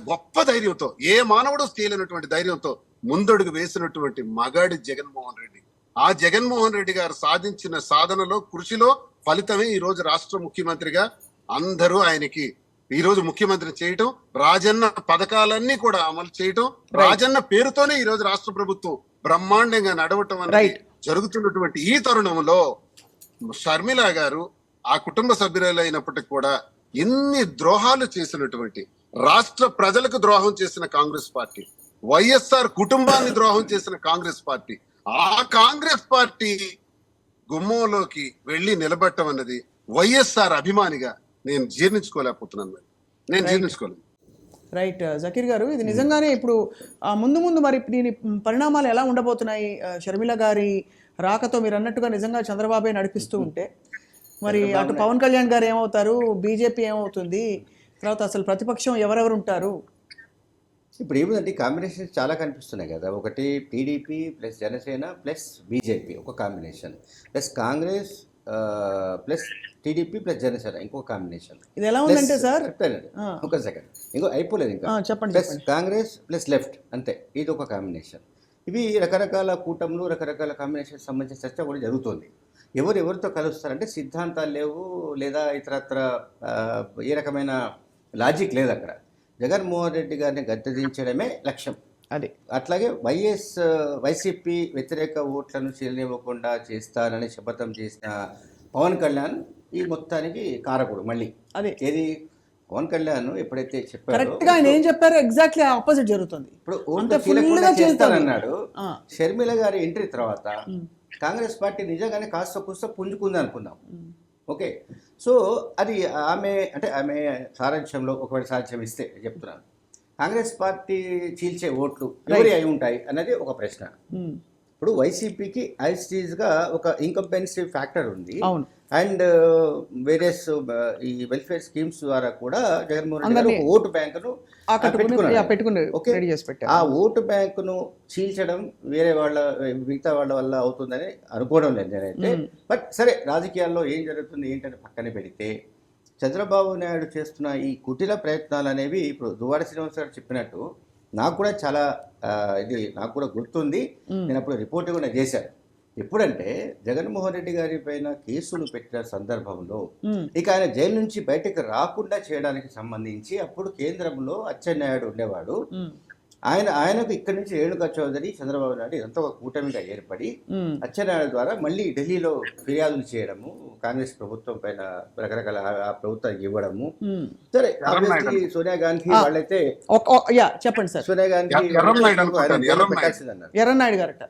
గొప్ప ధైర్యంతో, ఏ మానవుడు చేయలేనటువంటి ధైర్యంతో ముందడుగు వేసినటువంటి మగాడి జగన్మోహన్ రెడ్డి. ఆ జగన్మోహన్ రెడ్డి గారు సాధించిన సాధనలో, కృషిలో ఫలితమే ఈ రోజు రాష్ట్ర ముఖ్యమంత్రిగా అందరూ ఆయనకి ఈ రోజు ముఖ్యమంత్రి చేయటం, రాజన్న పథకాలన్నీ కూడా అమలు చేయటం, రాజన్న పేరుతోనే ఈ రోజు రాష్ట్ర ప్రభుత్వం బ్రహ్మాండంగా నడవటం అనేది జరుగుతున్నటువంటి ఈ తరుణంలో షర్మిల గారు ఆ కుటుంబ సభ్యులైనప్పటికీ కూడా ఎన్ని ద్రోహాలు చేసినటువంటి, రాష్ట్ర ప్రజలకు ద్రోహం చేసిన కాంగ్రెస్ పార్టీ, వైఎస్ఆర్ కుటుంబాన్ని ద్రోహం చేసిన కాంగ్రెస్ పార్టీ, ఆ కాంగ్రెస్ పార్టీ గుమ్మంలోకి వెళ్లి నిలబెట్టం అన్నది వైఎస్ఆర్ అభిమానిగా నేను జీర్ణించుకోలేకపోతున్నాను. నేను జీర్ణించుకోలేను.
రైట్ జకీర్ గారు, ఇది నిజంగానే ఇప్పుడు ముందు మరి దీని పరిణామాలు ఎలా ఉండబోతున్నాయి? షర్మిల గారి రాకతో మీరు అన్నట్టుగా నిజంగా చంద్రబాబే నడిపిస్తూ ఉంటే మరి అటు పవన్ కళ్యాణ్ గారు ఏమవుతారు, బీజేపీ ఏమవుతుంది, తర్వాత అసలు ప్రతిపక్షం ఎవరెవరు ఉంటారు?
ఇప్పుడు ఏముందంటే కాంబినేషన్స్ చాలా కనిపిస్తున్నాయి కదా. ఒకటి TDP plus Janasena plus BJP ఒక combination, plus Congress plus TDP plus Janasena ఇంకో కాంబినేషన్.
ఇది ఎలా ఉందంటే సార్,
చెప్తానండి ఒక సెకండ్, ఇంకో అయిపోలేదు ఇంకా.
చెప్పండి.
ప్లస్ కాంగ్రెస్ ప్లస్ లెఫ్ట్, అంతే, ఇది ఒక కాంబినేషన్. ఇవి రకరకాల కూటములు, రకరకాల కాంబినేషన్ సంబంధించిన చర్చ కూడా జరుగుతుంది. ఎవరితో కలుస్తారంటే సిద్ధాంతాలు లేవు, లేదా ఇతరత్ర ఏ రకమైన లాజిక్ లేదు అక్కడ. జగన్మోహన్ రెడ్డి గారిని గద్దెదించడమే లక్ష్యం.
అది
అట్లాగే వైసీపీ వ్యతిరేక ఓట్లను చెల్లివ్వకుండా చేస్తానని శపథం చేసిన పవన్ కళ్యాణ్ ఈ మొత్తానికి కారకుడు. మళ్ళీ
అదే
ఏది పవన్ కళ్యాణ్ ఎప్పుడైతే చెప్పారో
కరెక్ట్ గా ఆయన ఏం చెప్పారో ఎగ్జాక్ట్లీ ఆపోజిట్ జరుగుతుంది.
ఇప్పుడు ఓట్లు చేస్తానన్నాడు. షర్మిల గారి ఎంట్రీ తర్వాత కాంగ్రెస్ పార్టీ నిజంగానే కాస్త కూస్త పుంజుకుంది అనుకుందాం. ఓకే, సో అది ఆమె సారాంశంలో ఒకవేళ సాధ్యం ఇస్తే చెప్తున్నాను, కాంగ్రెస్ పార్టీ చీల్చే ఓట్లు ఎవరి అయి ఉంటాయి అన్నది ఒక ప్రశ్న. ఇప్పుడు వైసీపీకి ఐస్టీజ్గా ఒక ఇన్కంపెన్సివ్ ఫ్యాక్టర్ ఉంది, అండ్ వేరియస్ ఈ వెల్ఫేర్ స్కీమ్స్ ద్వారా కూడా జగన్మోహన్ రెడ్డి గారు ఓటు బ్యాంకును పెట్టుకున్నారు. ఆ ఓటు బ్యాంకును చీల్చడం మిగతా వాళ్ళ వల్ల అవుతుందని అనుకోవడం లేదు నేనైతే. బట్ సరే, రాజకీయాల్లో ఏం జరుగుతుంది ఏంటని పక్కన పెడితే చంద్రబాబు నాయుడు చేస్తున్న ఈ కుటిల ప్రయత్నాలు అనేవి ఇప్పుడు దువ్వాడ శ్రీనివాస్ గారు చెప్పినట్టు నాకు కూడా చాలా నాకు కూడా గుర్తుంది. నేను అప్పుడు రిపోర్ట్ కూడా చేశాను. ఎప్పుడంటే జగన్మోహన్ రెడ్డి గారి పైన కేసులు పెట్టిన సందర్భంలో ఇక ఆయన జైలు నుంచి బయటకు రాకుండా చేయడానికి సంబంధించి అప్పుడు కేంద్రంలో అచ్చెన్నాయుడు ఉండేవాడు. ఆయనకు ఇక్కడి నుంచి రేణుకా చౌదరి, చంద్రబాబు నాయుడు ఇదంతా ఒక కూటమిగా ఏర్పడి అచ్చెన్నాయుడు ద్వారా మళ్ళీ ఢిల్లీలో ఫిర్యాదులు చేయడము, కాంగ్రెస్ ప్రభుత్వం పైన రకరకాల ఆ ప్రభుత్వానికి ఇవ్వడము. సరే obviously సోనియా గాంధీ వాళ్ళైతే
చెప్పండి సార్.
సోనియా గాంధీ
పెట్టాల్సిందన్నారు ఎర్రనాయుడు గారట.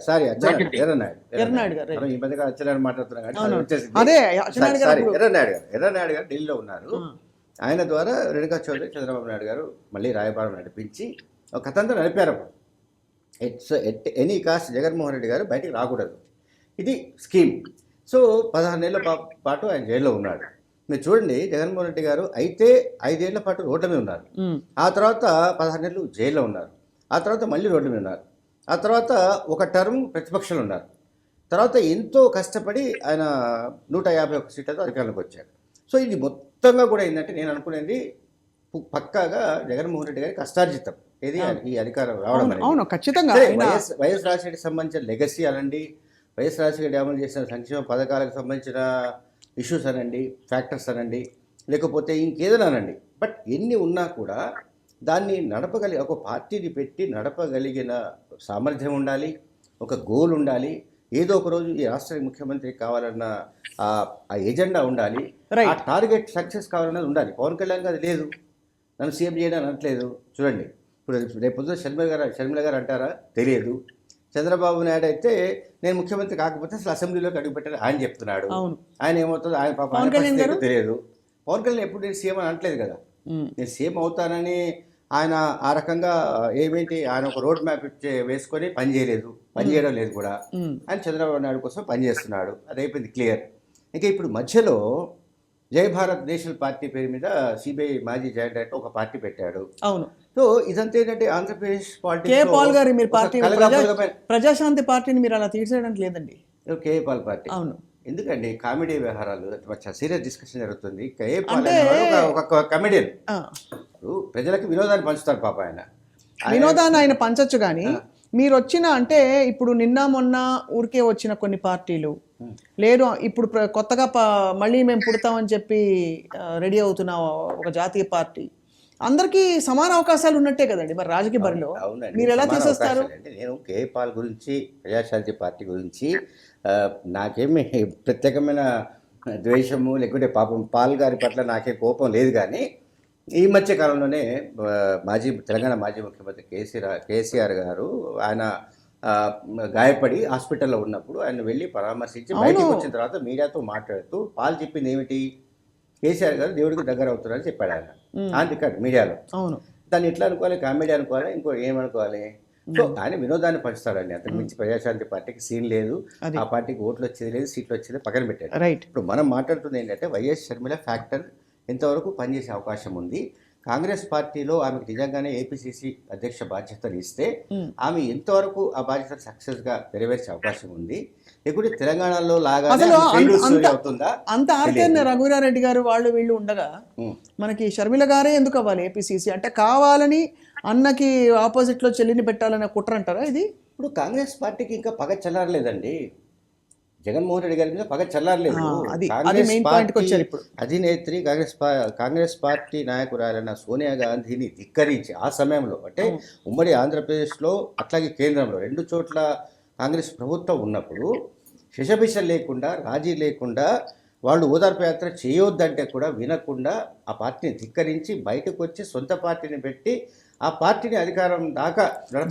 సారీ
ఎర్రనాయుడు గారు
ఈ మధ్య అచ్చెన్నాయుడు మాట్లాడుతున్నాం
అదే
ఎర్రనాయుడు గారు ఢిల్లీలో ఉన్నారు. ఆయన ద్వారా రేణుకా చౌదరి, చంద్రబాబు నాయుడు గారు మళ్ళీ రాయబారం నడిపించి ఒక కథంతా నడిపారు. At any cost Jaganmohan Reddy గారు బయటికి రాకూడదు, ఇది స్కీమ్. సో 16 నెలల పాటు ఆయన జైల్లో ఉన్నాడు. మీరు చూడండి, జగన్మోహన్ రెడ్డి గారు అయితే 5 ఏళ్ల పాటు రోడ్ల మీద ఉన్నారు, ఆ తర్వాత 16 నెలలు జైల్లో ఉన్నారు, ఆ తర్వాత మళ్ళీ రోడ్ల మీద ఉన్నారు, ఆ తర్వాత ఒక టర్మ్ ప్రతిపక్షంలో ఉన్నారు, తర్వాత ఎంతో కష్టపడి ఆయన 151 సీట్లతో అధికారంలోకి వచ్చారు. సో ఇది మొత్తంగా కూడా ఏంటంటే నేను అనుకునేది పక్కాగా జగన్మోహన్ రెడ్డి గారి కష్టార్జితం ఏది ఈ అధికారం రావడం
అవును ఖచ్చితంగా.
వైఎస్ రాజశేఖర్కి సంబంధించిన లెగసీ అనండి, వైఎస్ రాజశేఖర్ అమలు చేసిన సంక్షేమ పథకాలకు సంబంధించిన ఇష్యూస్ అనండి, ఫ్యాక్టర్స్ అనండి, లేకపోతే ఇంకేదైనా అనండి, బట్ ఎన్ని ఉన్నా కూడా దాన్ని ఒక పార్టీని పెట్టి నడపగలిగిన సామర్థ్యం ఉండాలి, ఒక గోల్ ఉండాలి, ఏదో ఒక రోజు ఈ రాష్ట్రానికి ముఖ్యమంత్రి కావాలన్న ఆ ఎజెండా ఉండాలి, ఆ టార్గెట్ సక్సెస్ కావాలన్నది ఉండాలి. పవన్ కళ్యాణ్ అది లేదు, నన్ను సీఎం చేయడం అనట్లేదు. చూడండి, ఇప్పుడు రేపు పొద్దున షర్మిల గారు అంటారా తెలియదు. చంద్రబాబు నాయుడు అయితే నేను ముఖ్యమంత్రి కాకపోతే అసలు అసెంబ్లీలోకి అడుగుపెట్టారు ఆయన చెప్తున్నాడు. ఆయన ఏమవుతుంది ఆయన పాప తెలియదు. పవన్ కళ్యాణ్ ఎప్పుడు నేను సీఎం అని అనట్లేదు కదా, నేను సీఎం అవుతానని ఆయన ఆ రకంగా ఆయన ఒక రోడ్ మ్యాప్ వేసుకొని పనిచేయడం లేదు కూడా. ఆయన చంద్రబాబు నాయుడు కోసం పనిచేస్తున్నాడు, అది అయిపోయింది క్లియర్. ఇంకా ఇప్పుడు మధ్యలో జై భారత్ నేషనల్ పార్టీ పేరు మీద సిబిఐ మాజీ జాయింట్ డైరెక్టర్ ఒక పార్టీ పెట్టాడు.
అవును.
సో ఇదంతా ఏంటంటే ఆంధ్రప్రదేశ్
ప్రజాశాంతి పార్టీని మీరు అలా తీసేయడానికి లేదండి.
కే పాల్ పార్టీ. అవును. ఎందుకండి కామెడీ వ్యవహారాలు, సీరియస్ డిస్కషన్ జరుగుతుంది. కే పాల్ ఒక కమెడియన్, ప్రజలకు వినోదాన్ని పంచుతారు పాప.
వినోదాన్ని ఆయన పంచొచ్చు కానీ మీరు వచ్చిన అంటే ఇప్పుడు నిన్న మొన్న ఊరికే వచ్చిన కొన్ని పార్టీలు లేదు, ఇప్పుడు కొత్తగా మళ్ళీ మేము పుడతామని చెప్పి రెడీ అవుతున్న ఒక జాతీయ పార్టీ, అందరికీ సమాన అవకాశాలు ఉన్నట్టే కదండి మరి రాజకీయ బరిలో. మీరు ఎలా తీసేస్తారు?
నేను కే పాల్ గురించి, ప్రజాశాంతి పార్టీ గురించి నాకేమి ప్రత్యేకమైన ద్వేషము లేకుంటే పాపం పాల్ గారి పట్ల నాకే కోపం లేదు. కానీ ఈ మధ్య కాలంలోనే తెలంగాణ మాజీ ముఖ్యమంత్రి కేసీఆర్ గారు ఆయన గాయపడి హాస్పిటల్లో ఉన్నప్పుడు ఆయన వెళ్ళి పరామర్శించి బయటకు వచ్చిన తర్వాత మీడియాతో మాట్లాడుతూ పాల్ చెప్పింది ఏమిటి, కేసీఆర్ గారు దేవుడికి దగ్గర అవుతున్నారని చెప్పాడు ఆయన ఆన్ రికార్డ్ మీడియాలో. దాన్ని ఎట్లా అనుకోవాలి, కామెడీ అనుకోవాలి, ఇంకో ఏమనుకోవాలి? సో ఆయన వినోదాన్ని పంచుతాడండి, అంతకు మించి ప్రజాశాంతి పార్టీకి సీన్ లేదు, ఆ పార్టీకి ఓట్లు వచ్చేది లేదు, సీట్లు వచ్చేది పక్కన పెట్టాడు. ఇప్పుడు మనం మాట్లాడుతుంది ఏంటంటే వైఎస్ షర్మిల ఫ్యాక్టర్ ఎంతవరకు పనిచేసే అవకాశం ఉంది, కాంగ్రెస్ పార్టీలో ఆమెకు నిజంగానే ఏపీసీసీ అధ్యక్ష బాధ్యతలు ఇస్తే ఆమె ఎంతవరకు ఆ బాధ్యతలు సక్సెస్ గా నెరవేర్చే అవకాశం ఉంది, లేకుంటే తెలంగాణలో లాగా అవుతుందా?
అంత ఆర్కేఎన్ రఘువీరారెడ్డి గారు వాళ్ళు వీళ్ళు ఉండగా మనకి షర్మిల గారే ఎందుకు అవ్వాలి ఏపీసీసీ? అంటే కావాలని అన్నకి ఆపోజిట్ లో చెల్లిని పెట్టాలనే కుట్ర అంటారా ఇది?
ఇప్పుడు కాంగ్రెస్ పార్టీకి ఇంకా పగ చల్లారలేదండి, జగన్మోహన్ రెడ్డి గారి మీద పగ చల్లారలేదు. అధినేత్రి కాంగ్రెస్ పార్టీ నాయకురాలైన సోనియా గాంధీని ధిక్కరించి ఆ సమయంలో అంటే ఉమ్మడి ఆంధ్రప్రదేశ్లో అట్లాగే కేంద్రంలో 2 చోట్ల కాంగ్రెస్ ప్రభుత్వం ఉన్నప్పుడు శషభిష లేకుండా, రాజీ లేకుండా, వాళ్ళు ఓదార్పు యాత్ర చేయొద్దంటే కూడా వినకుండా ఆ పార్టీని ధిక్కరించి బయటకు వచ్చి సొంత పార్టీని పెట్టి ఆ పార్టీని అధికారం దాకా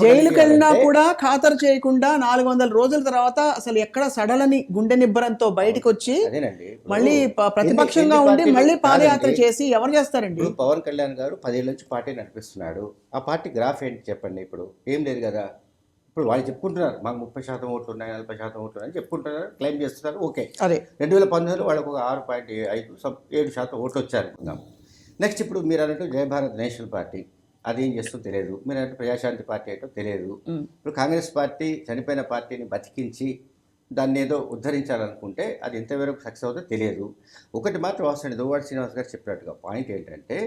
జైలుకి వెళ్ళినా కూడా ఖాతరు చేయకుండా 400 రోజుల తర్వాత అసలు ఎక్కడ సడలని గుండె నిబ్బరంతో బయటకు వచ్చి మళ్ళీ ప్రతిపక్షంగా ఉండి మళ్ళీ పాదయాత్ర చేసి ఎవరు చేస్తారండి?
పవన్ కళ్యాణ్ గారు 10 ఏళ్ళ నుంచి పార్టీ నడిపిస్తున్నాడు, ఆ పార్టీ గ్రాఫ్ ఏంటి చెప్పండి? ఇప్పుడు ఏం లేదు కదా. ఇప్పుడు వాళ్ళు చెప్పుకుంటున్నారు మాకు 30% ఓట్లు ఉన్నాయి, 40% ఓట్లు ఉన్నాయని చెప్పుకుంటున్నారు, క్లెయిమ్ చేస్తున్నారు. ఓకే, అదే 2019లో వాళ్ళకు ఒక 6.7% ఓట్లు వచ్చారు. నెక్స్ట్ ఇప్పుడు మీరు అన్నట్టు జయ భారత్ నేషనల్ పార్టీ అదేం చేస్తుందో తెలియదు, మీరు అంటే ప్రజాశాంతి పార్టీ ఏంటో తెలియదు. ఇప్పుడు కాంగ్రెస్ పార్టీ చనిపోయిన పార్టీని బతికించి దాన్ని ఏదో ఉద్ధరించాలనుకుంటే అది ఎంతవరకు సక్సెస్ అవుతుందో తెలియదు. ఒకటి మాత్రం వస్తుంది, దువ్వాడ శ్రీనివాస్ గారు చెప్పినట్టుగా పాయింట్ ఏంటంటే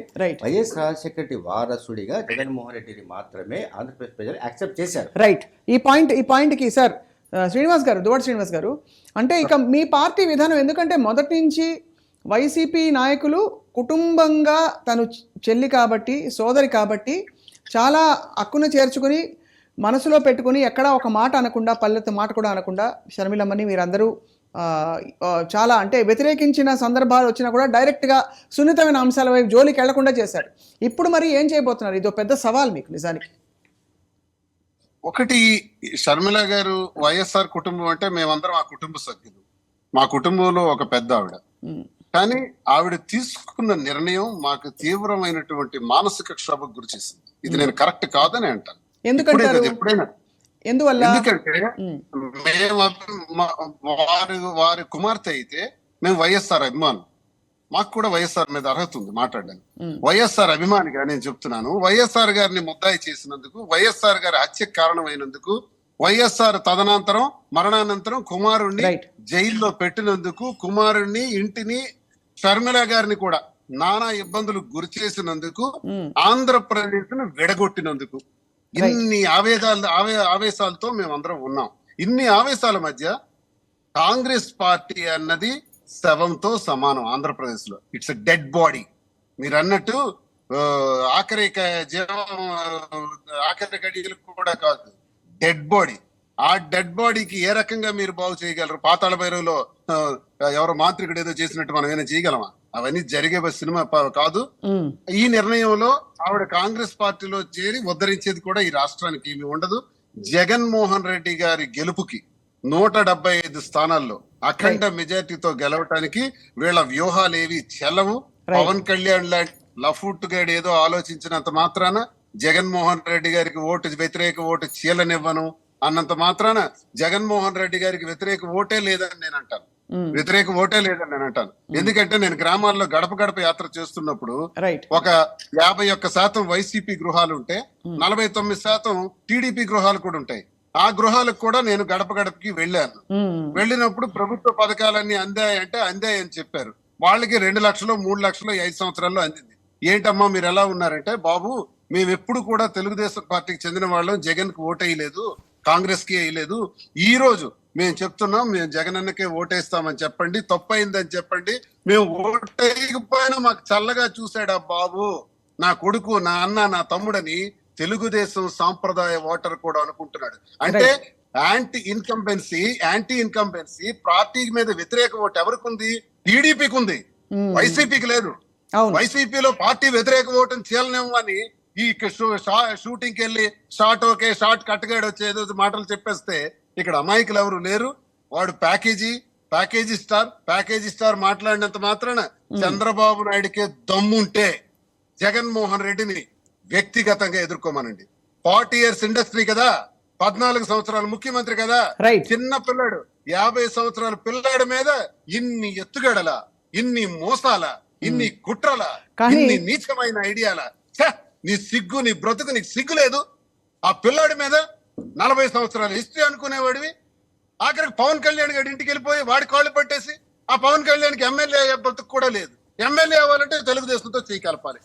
వైఎస్ రాజశేఖర రెడ్డి వారసుడిగా జగన్మోహన్ రెడ్డిని మాత్రమే ఆంధ్రప్రదేశ్ ప్రజలు యాక్సెప్ట్ చేశారు.
రైట్, ఈ పాయింట్కి సార్ శ్రీనివాస్ గారు, దువ్వాడ శ్రీనివాస్ గారు, అంటే ఇక మీ పార్టీ విధానం, ఎందుకంటే మొదటి నుంచి వైసీపీ నాయకులు కుటుంబంగా తను చెల్లి కాబట్టి, సోదరి కాబట్టి చాలా హక్కును చేర్చుకుని మనసులో పెట్టుకుని ఎక్కడా ఒక మాట అనకుండా పల్లెత్తు మాట కూడా అనకుండా షర్మిలమ్మని మీరందరూ చాలా అంటే వ్యతిరేకించిన సందర్భాలు వచ్చినా కూడా డైరెక్ట్గా సున్నితమైన అంశాల వైపు జోలికి వెళ్లకుండా చేశారు. ఇప్పుడు మరి ఏం చేయబోతున్నారు? ఇదో పెద్ద సవాల్ మీకు నిజానికి.
ఒకటి, షర్మిల గారు వైఎస్ఆర్ కుటుంబం అంటే మేమందరం ఆ కుటుంబ సభ్యులు. మా కుటుంబంలో ఒక పెద్ద ఆవిడ. కానీ ఆవిడ తీసుకున్న నిర్ణయం మాకు తీవ్రమైనటువంటి మానసిక క్షోభకు గురి చేసింది. ఇది నేను కరెక్ట్ కాదని అంటాను. ఎప్పుడైనా
ఎందువల్ల?
ఎందుకంటే మేము వారి కుమార్తె అయితే మేము వైఎస్ఆర్ అభిమానులు, మాకు కూడా వైఎస్ఆర్ మీద అర్హత ఉంది మాట్లాడడానికి. వైఎస్ఆర్ అభిమానిగా నేను చెప్తున్నాను, వైఎస్ఆర్ గారిని ముద్దాయి చేసినందుకు, వైఎస్ఆర్ గారి హత్యకు కారణమైనందుకు, వైఎస్ఆర్ తదనంతరం మరణానంతరం కుమారుణ్ణి జైల్లో పెట్టినందుకు, కుమారుణ్ణి ఇంటిని షర్మిల గారిని కూడా నానా ఇబ్బందులు గురి చేసినందుకు, ఆంధ్రప్రదేశ్ ను విడగొట్టినందుకు, ఇన్ని ఆవేశాలతో మేమందరం ఉన్నాం. ఇన్ని ఆవేశాల మధ్య కాంగ్రెస్ పార్టీ అన్నది శవంతో సమానం ఆంధ్రప్రదేశ్ లో. It's dead body. మీరు అన్నట్టు ఆఖరి గడియలు కూడా కాదు, డెడ్ బాడీ. ఆ డెడ్ బాడీకి ఏ రకంగా మీరు బాగు చేయగలరు? పాతాళ భైరవిలో ఎవరో మాంత్రికుడు ఏదో చేసినట్టు మనం ఏమైనా చేయగలమా? అవన్నీ జరిగే సినిమా కాదు. ఈ నిర్ణయంలో ఆవిడ కాంగ్రెస్ పార్టీలో చేరి ఉద్ధరించేది కూడా ఈ రాష్ట్రానికి ఏమి ఉండదు. జగన్మోహన్ రెడ్డి గారి గెలుపుకి 175 స్థానాల్లో అఖండ మెజార్టీతో గెలవటానికి వీళ్ళ వ్యూహాలు ఏవి చెల్లవు. పవన్ కళ్యాణ్ లాంటి లఫుట్ గైడ్ ఏదో ఆలోచించినంత మాత్రాన జగన్మోహన్ రెడ్డి గారికి వ్యతిరేక ఓటు చీలనివ్వను అన్నంత మాత్రాన జగన్మోహన్ రెడ్డి గారికి వ్యతిరేక ఓటే లేదని నేను అంటాను. ఎందుకంటే నేను గ్రామాల్లో గడప గడప యాత్ర చేస్తున్నప్పుడు ఒక 51% వైసీపీ గృహాలు ఉంటే 49% టీడీపీ గృహాలు కూడా ఉంటాయి. ఆ గృహాలకు కూడా నేను గడప గడపకి వెళ్ళాను. వెళ్ళినప్పుడు ప్రభుత్వ పథకాలన్నీ అందాయంటే అందాయని చెప్పారు. వాళ్ళకి 2 లక్షలు 3 లక్షలు 5 సంవత్సరాల్లో అందింది. ఏంటమ్మా మీరు ఎలా ఉన్నారంటే, బాబు మేము ఎప్పుడు కూడా తెలుగుదేశం పార్టీకి చెందిన వాళ్ళం, జగన్ కి ఓటు వేయలేదు, కాంగ్రెస్ కి వేయలేదు. ఈ రోజు మేము చెప్తున్నాం, మేము జగన్ అన్నకే ఓటేస్తామని చెప్పండి, తప్పైందని చెప్పండి. మేము ఓటేయకపోయినా మాకు చల్లగా చూశాడు ఆ బాబు, నా కొడుకు, నా అన్న, నా తమ్ముడని తెలుగుదేశం సాంప్రదాయ ఓటర్ కూడా అనుకుంటున్నాడు. అంటే యాంటీ ఇన్కంబెన్సీ పార్టీ మీద వ్యతిరేక ఓటు ఎవరికి ఉంది? టీడీపీకి ఉంది, వైసీపీకి లేదు. వైసీపీలో పార్టీ వ్యతిరేక ఓటుని చీలనివ్వని ఈ షూటింగ్కి వెళ్ళి షార్ట్ కట్టుగాడు వచ్చేదో మాటలు చెప్పేస్తే ఇక్కడ అమాయకులు ఎవరు లేరు. వాడు ప్యాకేజీ స్టార్ మాట్లాడినంత మాత్రాన చంద్రబాబు నాయుడికే దమ్ముంటే జగన్మోహన్ రెడ్డిని వ్యక్తిగతంగా ఎదుర్కోమనండి. 40 years ఇండస్ట్రీ కదా, 14 సంవత్సరాలు ముఖ్యమంత్రి కదా, చిన్న పిల్లాడు 50 సంవత్సరాల పిల్లాడి మీద ఇన్ని ఎత్తుగడల, ఇన్ని మోసాల, ఇన్ని కుట్రల, ఇన్ని నీచమైన ఐడియాల. నీ సిగ్గు, నీ బ్రతుకు, నీకు సిగ్గు లేదు? ఆ పిల్లాడి మీద 40 సంవత్సరాలు హిస్టరీ అనుకునేవాడివి ఆఖరికి పవన్ కళ్యాణ్ గారి ఇంటికి వెళ్ళిపోయి వాడి కాళ్ళు పట్టేసి, ఆ పవన్ కళ్యాణ్కి ఎమ్మెల్యే బ్రతుకు కూడా లేదు. ఎమ్మెల్యే అవ్వాలంటే తెలుగుదేశంతో చేయి కలపాలి.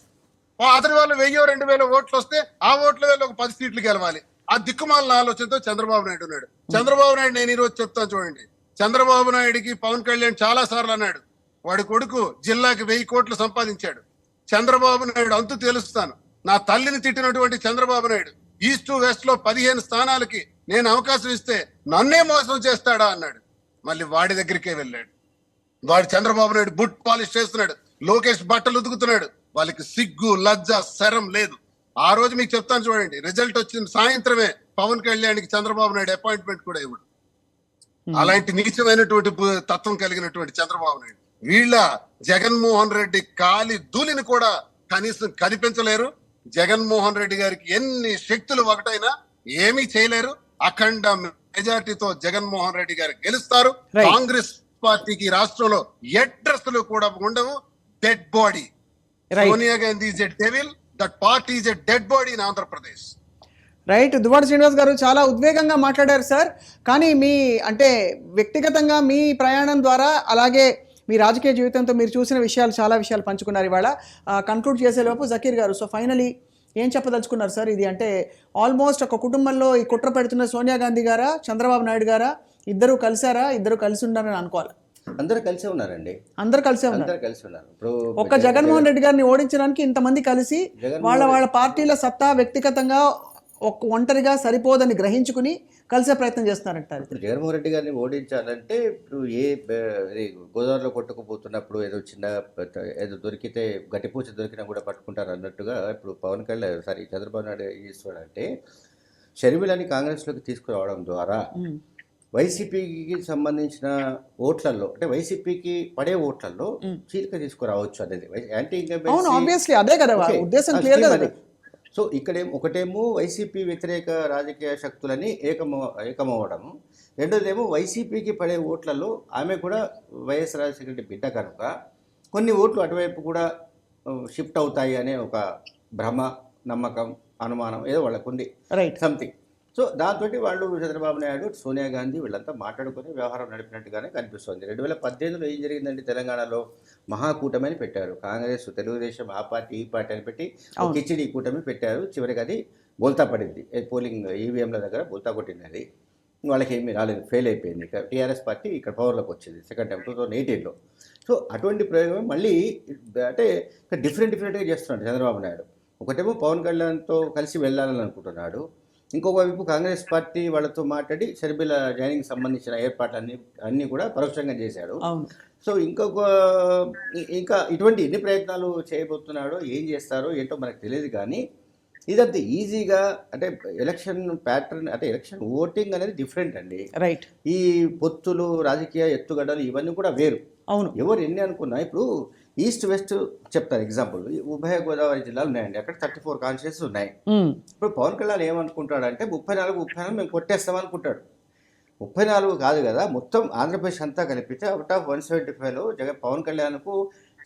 అతని వాళ్ళు 1000-2000 ఓట్లు వస్తే ఆ ఓట్ల వల్ల ఒక 10 సీట్లు గెలవాలి. ఆ దిక్కుమాలిన ఆలోచనతో చంద్రబాబు నాయుడు ఉన్నాడు. చంద్రబాబు నాయుడు నేను ఈ రోజు చెప్తాను చూడండి. చంద్రబాబు నాయుడికి పవన్ కళ్యాణ్ చాలా సార్లు అన్నాడు, వాడి కొడుకు జిల్లాకి 1000 కోట్లు సంపాదించాడు. చంద్రబాబు నాయుడు అంతు తెలుస్తాను. నా తల్లిని తిట్టినటువంటి చంద్రబాబు నాయుడు ఈస్ట్ వెస్ట్ లో 15 స్థానాలకి నేను అవకాశం ఇస్తే నన్నే మోసం చేస్తాడా అన్నాడు. మళ్ళీ వాడి దగ్గరికే వెళ్ళాడు. వాడు చంద్రబాబు నాయుడు బుట్ పాలిష్ చేస్తున్నాడు, లోకేష్ బట్టలు ఉతుకుతున్నాడు. వాళ్ళకి సిగ్గు, లజ్జ, శరం లేదు. ఆ రోజు మీకు చెప్తాను చూడండి, రిజల్ట్ వచ్చిన సాయంత్రమే పవన్ కళ్యాణ్కి చంద్రబాబు నాయుడు అపాయింట్మెంట్ కూడా ఇవ్వడు. అలాంటి నీచమైనటువంటి తత్వం కలిగినటువంటి చంద్రబాబు నాయుడు వీళ్ళ జగన్మోహన్ రెడ్డి కాలి ధూళిని కూడా కనీసం కనిపించలేరు. జగన్మోహన్ రెడ్డి గారికి ఎన్ని శక్తులు ఒకటైనా ఏమీ చేయలేరు. అఖండ మెజార్టీతో జగన్మోహన్ రెడ్డి గారు గెలుస్తారు. కాంగ్రెస్ పార్టీకి రాష్ట్రంలో అడ్రస్లు కూడా ఉండవు. Dead body. Sonia Gandhi is a devil, that party is a dead body in Andhra Pradesh.
Right. Duvvada Srinivas గారు చాలా ఉద్వేగంగా మాట్లాడారు సార్. కానీ మీ అంటే వ్యక్తిగతంగా మీ ప్రయాణం ద్వారా అలాగే మీ రాజకీయ జీవితంతో మీరు చూసిన విషయాలు, చాలా విషయాలు పంచుకున్నారు. ఇవాళ కన్క్లూడ్ చేసేలోపు జకీర్ గారు, సో ఫైనలీ ఏం చెప్పదలుచుకున్నారు సార్? ఇది అంటే ఆల్మోస్ట్ ఒక కుటుంబంలో ఈ కుట్ర పెడుతున్న సోనియా గాంధీ గారా, చంద్రబాబు నాయుడు గారా, ఇద్దరు కలిసారా, ఇద్దరు కలిసి ఉండాలని అనుకోవాలి?
అందరూ కలిసే ఉన్నారండి,
అందరు కలిసే ఉన్నారు.
అందరూ కలిసి ఉన్నారు. ఇప్పుడు
ఒక్క జగన్మోహన్ రెడ్డి గారిని ఓడించడానికి ఇంతమంది కలిసి వాళ్ళ పార్టీల సత్తా వ్యక్తిగతంగా ఒంటరిగా సరిపోదని గ్రహించుకుని కలిసే ప్రయత్నం చేస్తున్నారంటారు.
ఇప్పుడు జగన్మోహన్ రెడ్డి గారిని ఓడించాలంటే ఇప్పుడు గోదావరిలో కొట్టుకుపోతున్నప్పుడు ఏదో దొరికితే గట్టిపూచ దొరికినా కూడా పట్టుకుంటారు అన్నట్టుగా ఇప్పుడు పవన్ కళ్యాణ్ చంద్రబాబు నాయుడు ఏం చేస్తున్నాడంటే షర్మిలని కాంగ్రెస్లోకి తీసుకురావడం ద్వారా వైసీపీకి సంబంధించిన ఓట్లలో అంటే వైసీపీకి పడే ఓట్లలో చీలిక తీసుకురావచ్చు అనేది యాంటీ
ఆబ్వియస్లీ అదే కదా ఉద్దేశం, క్లియర్ కదా.
సో ఒకటేమో వైసీపీ వ్యతిరేక రాజకీయ శక్తులని ఏకమవ్వడము, రెండోదేమో వైసీపీకి పడే ఓట్లలో ఆమె కూడా వైఎస్ రాజశేఖర రెడ్డి బిడ్డ కనుక కొన్ని ఓట్లు అటువైపు కూడా షిఫ్ట్ అవుతాయి అనే ఒక భ్రమ, నమ్మకం, అనుమానం ఏదో వాళ్ళకు ఉంది,
రైట్,
సంథింగ్. సో దాంతో వాళ్ళు చంద్రబాబు నాయుడు, సోనియా గాంధీ వీళ్ళంతా మాట్లాడుకుని వ్యవహారం నడిపినట్టుగానే కనిపిస్తుంది. 2018లో ఏం జరిగిందండి, తెలంగాణలో మహాకూటమి అని పెట్టారు. కాంగ్రెస్, తెలుగుదేశం, ఆ పార్టీ ఈ పార్టీ అని పెట్టి కిచిడి కూటమి పెట్టారు. చివరికి అది బోల్తా పడింది, పోలింగ్ ఈవీఎంల దగ్గర బోల్తా కొట్టింది. అది వాళ్ళకి ఏమీ రాలేదు, ఫెయిల్ అయిపోయింది. ఇక టీఆర్ఎస్ పార్టీ ఇక్కడ పవర్లోకి వచ్చింది సెకండ్ టైం 2018లో. సో అటువంటి ప్రయోగం మళ్ళీ అంటే డిఫరెంట్గా చేస్తున్నాడు చంద్రబాబు నాయుడు. ఒకటేమో పవన్ కళ్యాణ్తో కలిసి వెళ్ళాలని అనుకుంటున్నాడు, ఇంకొక వైపు కాంగ్రెస్ పార్టీ వాళ్ళతో మాట్లాడి షర్మిల జాయినింగ్ సంబంధించిన ఏర్పాట్లన్నీ అన్నీ కూడా పరోక్షంగా చేశాడు. సో ఇంకా ఇటువంటి ఎన్ని ప్రయత్నాలు చేయబోతున్నాడో, ఏం చేస్తారో ఏంటో మనకు తెలియదు. కానీ ఇదంతా ఈజీగా అంటే ఎలక్షన్ ప్యాటర్న్ అంటే ఎలక్షన్ ఓటింగ్ అనేది డిఫరెంట్ అండి,
రైట్.
ఈ పొత్తులు, రాజకీయ ఎత్తుగడలు ఇవన్నీ కూడా వేరు.
అవును, ఎవరు
ఎన్ని అనుకున్నా ఇప్పుడు ఈస్ట్ వెస్ట్ చెప్తారు ఎగ్జాంపుల్, ఉభయ గోదావరి జిల్లాలు ఉన్నాయండి, అక్కడ 34 కాన్స్టిట్యూన్సీస్ ఉన్నాయి. ఇప్పుడు పవన్ కళ్యాణ్ ఏమనుకుంటాడంటే 34 మేము కొట్టేస్తాం అనుకుంటాడు. 34 కాదు కదా, మొత్తం ఆంధ్రప్రదేశ్ అంతా కలిపితే అవుట్ ఆఫ్ 175లో పవన్ కళ్యాణ్కు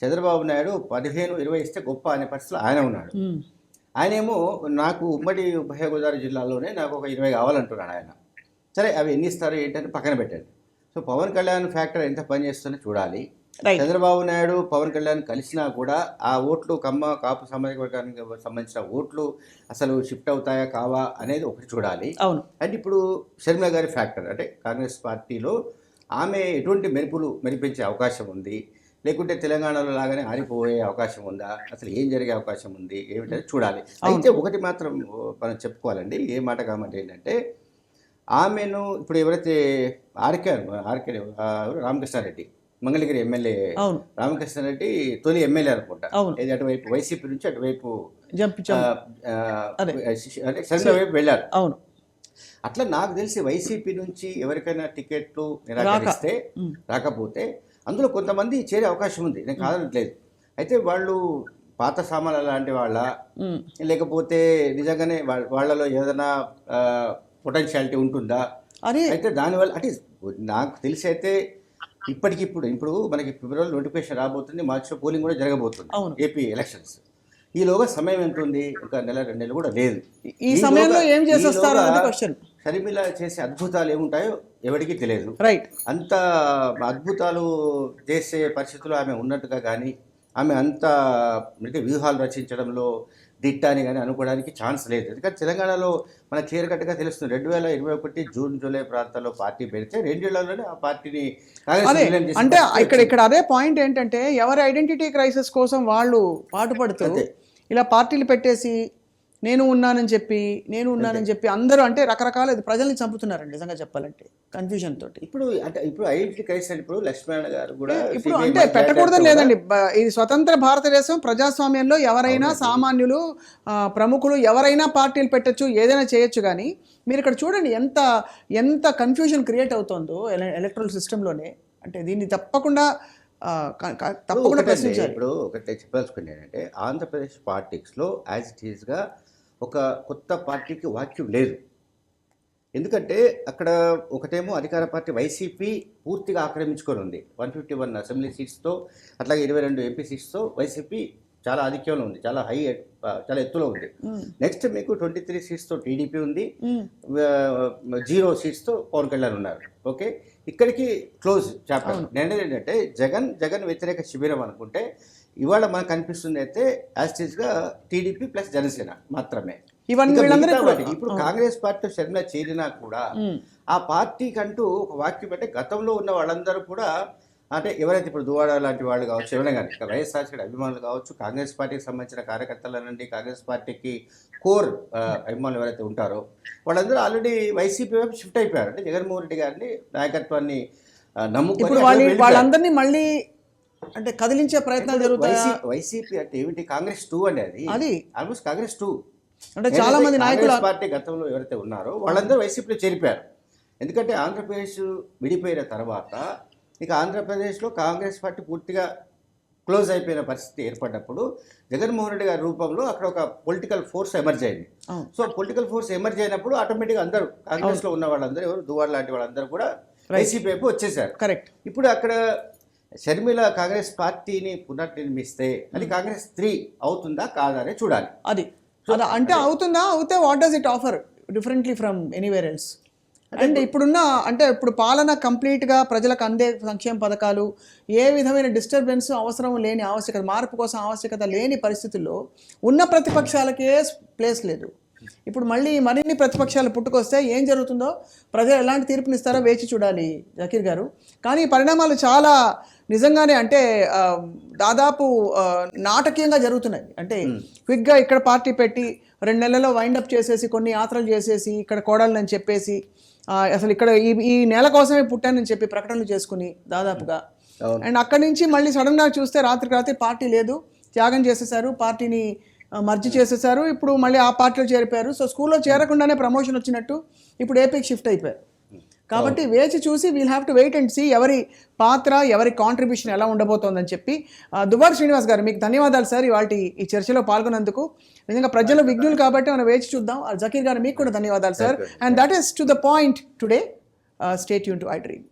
చంద్రబాబు నాయుడు 15-20 ఇస్తే గొప్ప అనే పరిస్థితిలో ఆయన ఉన్నాడు. ఆయనేమో నాకు ఉమ్మడి ఉభయ గోదావరి జిల్లాలోనే నాకు ఒక 20 కావాలంటున్నాడు ఆయన. సరే అవి ఎన్ని ఇస్తారు ఏంటని పక్కన పెట్టండి. సో పవన్ కళ్యాణ్ ఫ్యాక్టర్ ఎంత పనిచేస్తుందో చూడాలి. చంద్రబాబు నాయుడు పవన్ కళ్యాణ్ కలిసినా కూడా ఆ ఓట్లు కాపు సామాజిక వర్గానికి సంబంధించిన ఓట్లు అసలు షిఫ్ట్ అవుతాయా కావా అనేది ఒకటి చూడాలి. అండ్ ఇప్పుడు షర్మిల గారి ఫ్యాక్టర్ అంటే కాంగ్రెస్ పార్టీలో ఆమె ఎటువంటి మెరిపించే అవకాశం ఉంది, లేకుంటే తెలంగాణలో లాగానే ఆరిపోయే అవకాశం ఉందా, అసలు ఏం జరిగే అవకాశం ఉంది ఏమిటంటే చూడాలి. అయితే ఒకటి మాత్రం మనం చెప్పుకోవాలండి, ఏ మాట కామంటే ఏంటంటే ఆమెను ఇప్పుడు ఎవరైతే ఆర్కే రామకృష్ణారెడ్డి మంగళగిరి ఎమ్మెల్యే రామకృష్ణారెడ్డి తొలి ఎమ్మెల్యే అనుకుంటా, ఇది అటువైపు వైసీపీ నుంచి అటువైపు అంటే శర్మిల వైపు వెళ్ళారు. అవును, అట్లా నాకు తెలిసి వైసీపీ నుంచి ఎవరికైనా టికెట్లు నిరాకరిస్తే రాకపోతే అందులో కొంతమంది చేరే అవకాశం ఉంది, నేను కాదనట్లేదు. అయితే వాళ్ళు పాత సామాన్లు లాంటి వాళ్ళ, లేకపోతే నిజంగానే వాళ్ళలో ఏదైనా పొటెన్షియాలిటీ ఉంటుందా, అయితే దానివల్ల అంటే నాకు తెలిసి అయితే ఇప్పుడు మనకి ఫిబ్రవరి నోటిఫికేషన్ రాబోతుంది, మార్చిలో పోలింగ్ కూడా జరగబోతుంది ఏపీ ఎలక్షన్స్. ఈలోగా సమయం ఎంత ఉంది, ఇంకా 1-2 నెలలు కూడా లేదు.
ఈ సమయంలో ఏం చేసేస్తారు
షర్మిల చేసే అద్భుతాలు ఏముంటాయో ఎవరికీ తెలియదు.
రైట్,
అంత అద్భుతాలు చేసే పరిస్థితుల్లో ఆమె ఉన్నట్టుగా కానీ ఆమె అంత వ్యూహాలు రచించడంలో దిట్ట అని కానీ అనుకోవడానికి ఛాన్స్ లేదు. ఎందుకంటే తెలంగాణలో మనకు క్లియర్ కట్గా తెలుస్తుంది, 2021 జూన్ జూలై ప్రాంతాల్లో పార్టీ పెడితే 2 ఏళ్లలోనే ఆ పార్టీని
అంటే ఇక్కడ అదే పాయింట్ ఏంటంటే ఎవరి ఐడెంటిటీ క్రైసిస్ కోసం వాళ్ళు పాటుపడుతూ ఇలా పార్టీలు పెట్టేసి నేను ఉన్నానని చెప్పి అందరూ అంటే రకరకాల ప్రజల్ని చంపుతున్నారండి నిజంగా చెప్పాలంటే కన్ఫ్యూజన్ తోటి.
ఇప్పుడు ఐడెంటిటీ క్రైసిస్ ఇప్పుడు లక్ష్మణ గారు కూడా
ఇప్పుడు అంటే పెట్టకూడదని లేదండి, ఇది స్వతంత్ర భారతదేశం, ప్రజాస్వామ్యంలో ఎవరైనా సామాన్యులు ప్రముఖులు ఎవరైనా పార్టీలు పెట్టచ్చు, ఏదైనా చేయొచ్చు. కానీ మీరు ఇక్కడ చూడండి ఎంత కన్ఫ్యూజన్ క్రియేట్ అవుతుందో ఎలక్ట్రల్ సిస్టంలోనే. అంటే దీన్ని తప్పకుండా ప్రశ్నించాలి.
ఇప్పుడు ఒకటి చెప్పాల్సుకుని ఏంటంటే ఆంధ్రప్రదేశ్ పాలిటిక్స్లో యాజ్ ఇట్ ఈస్గా ఒక కొత్త పార్టీకి వాక్యం లేదు. ఎందుకంటే అక్కడ ఒకటేమో అధికార పార్టీ వైసీపీ పూర్తిగా ఆక్రమించుకొని ఉంది, 151 అసెంబ్లీ సీట్స్తో, అట్లాగే 22 ఎంపీ సీట్స్తో వైసీపీ చాలా ఆధిక్యంలో ఉంది, చాలా ఎత్తులో ఉంది. నెక్స్ట్ మీకు 23 సీట్స్తో టీడీపీ ఉంది, 0 సీట్స్తో పవన్ కళ్యాణ్ ఉన్నారు. ఓకే, ఇక్కడికి క్లోజ్ చాప్టర్. నేను ఏంటంటే జగన్ వ్యతిరేక శిబిరం అనుకుంటే ఇవాళ మనకు కనిపిస్తుంది అయితే యాస్టీస్గా టీడీపీ ప్లస్ జనసేన మాత్రమే. ఇప్పుడు కాంగ్రెస్ పార్టీ షర్మిల చేరినా కూడా ఆ పార్టీకి అంటూ ఒక వాక్యం అంటే గతంలో ఉన్న వాళ్ళందరూ కూడా అంటే ఎవరైతే ఇప్పుడు దువాడ లాంటి వాళ్ళు కావచ్చు, ఎవరైనా కానీ ఇక వైఎస్ఆర్సీపీ అభిమానులు కావచ్చు, కాంగ్రెస్ పార్టీకి సంబంధించిన కార్యకర్తల నుండి కాంగ్రెస్ పార్టీకి కోర్ అభిమానులు ఎవరైతే ఉంటారో వాళ్ళందరూ ఆల్రెడీ వైసీపీ వైపు షిఫ్ట్ అయిపోయారు. అంటే జగన్మోహన్ రెడ్డి గారిని నాయకత్వాన్ని నమ్ముకొని
ఇప్పుడు వాళ్ళందరినీ మళ్ళీ అంటే కదిలించే ప్రయత్నాలు జరుగుతాయి.
వైసీపీ అంటే ఏమిటి? కాంగ్రెస్ 2 అండి అది ఆల్మోస్ట్ కాంగ్రెస్ 2.
అంటే చాలా మంది నాయకులు
కాంగ్రెస్ పార్టీ గతంలో ఎవరైతే ఉన్నారో వాళ్ళందరూ వైసీపీలో చేరిపోయారు. ఎందుకంటే ఆంధ్రప్రదేశ్ విడిపోయిన తర్వాత ఇక ఆంధ్రప్రదేశ్లో కాంగ్రెస్ పార్టీ పూర్తిగా క్లోజ్ అయిపోయిన పరిస్థితి ఏర్పడినప్పుడు జగన్మోహన్ రెడ్డి గారి రూపంలో అక్కడ ఒక పొలిటికల్ ఫోర్స్ ఎమర్జ్ అయింది. సో పొలిటికల్ ఫోర్స్ ఎమర్జ్ అయినప్పుడు ఆటోమేటిక్గా అందరూ కాంగ్రెస్లో ఉన్న వాళ్ళందరూ ఎవరు దువార్ లాంటి వాళ్ళందరూ కూడా వైసీపీ వైపు వచ్చేసారు.
కరెక్ట్.
ఇప్పుడు అక్కడ షర్మిల కాంగ్రెస్ పార్టీని పునర్నిర్మిస్తే అది కాంగ్రెస్ 3 అవుతుందా కాదా అని చూడాలి.
అది అంటే అవుతుందా? అవుతే what does it offer differently from anywhere else? And ఇప్పుడున్న అంటే ఇప్పుడు పాలన కంప్లీట్గా ప్రజలకు అందే సంక్షేమ పథకాలు ఏ విధమైన డిస్టర్బెన్స్ అవసరం లేని ఆవశ్యకత, మార్పు కోసం ఆవశ్యకత లేని పరిస్థితుల్లో ఉన్న ప్రతిపక్షాలకే ప్లేస్ లేదు. ఇప్పుడు మళ్ళీ మరిన్ని ప్రతిపక్షాలు పుట్టుకొస్తే ఏం జరుగుతుందో, ప్రజలు ఎలాంటి తీర్పునిస్తారో వేచి చూడాలి జకీర్ గారు. కానీ ఈ పరిణామాలు చాలా నిజంగానే అంటే దాదాపు నాటకీయంగా జరుగుతున్నాయి. అంటే క్విక్గా ఇక్కడ పార్టీ పెట్టి 2 నెలల్లో వైండప్ చేసేసి కొన్ని యాత్రలు చేసేసి ఇక్కడ కోడాలని చెప్పేసి అసలు ఇక్కడ ఈ నెల కోసమే పుట్టానని చెప్పి ప్రకటనలు చేసుకుని దాదాపుగా అండ్ అక్కడి నుంచి మళ్ళీ సడన్గా చూస్తే రాత్రికి రాత్రి పార్టీ లేదు, త్యాగం చేసేసారు, పార్టీని మర్జీ చేసేసారు, ఇప్పుడు మళ్ళీ ఆ పార్టీలో చేరిపోయారు. సో స్కూల్లో చేరకుండానే ప్రమోషన్ వచ్చినట్టు ఇప్పుడు ఏపీకి షిఫ్ట్ అయిపోయారు. కాబట్టి వేచి చూసి we'll have to wait and see ఎవరి పాత్ర ఎవరి కాంట్రిబ్యూషన్ ఎలా ఉండబోతోందని చెప్పి. దువ్వాడ శ్రీనివాస్ గారు మీకు ధన్యవాదాలు సార్ ఇవాళ ఈ చర్చలో పాల్గొన్నందుకు. నిజంగా ప్రజలు విజ్ఞులు కాబట్టి మనం వేచి చూద్దాం. జకీర్ గారు మీకు కూడా ధన్యవాదాలు sir. And that is to the point today. Stay tune to I dream.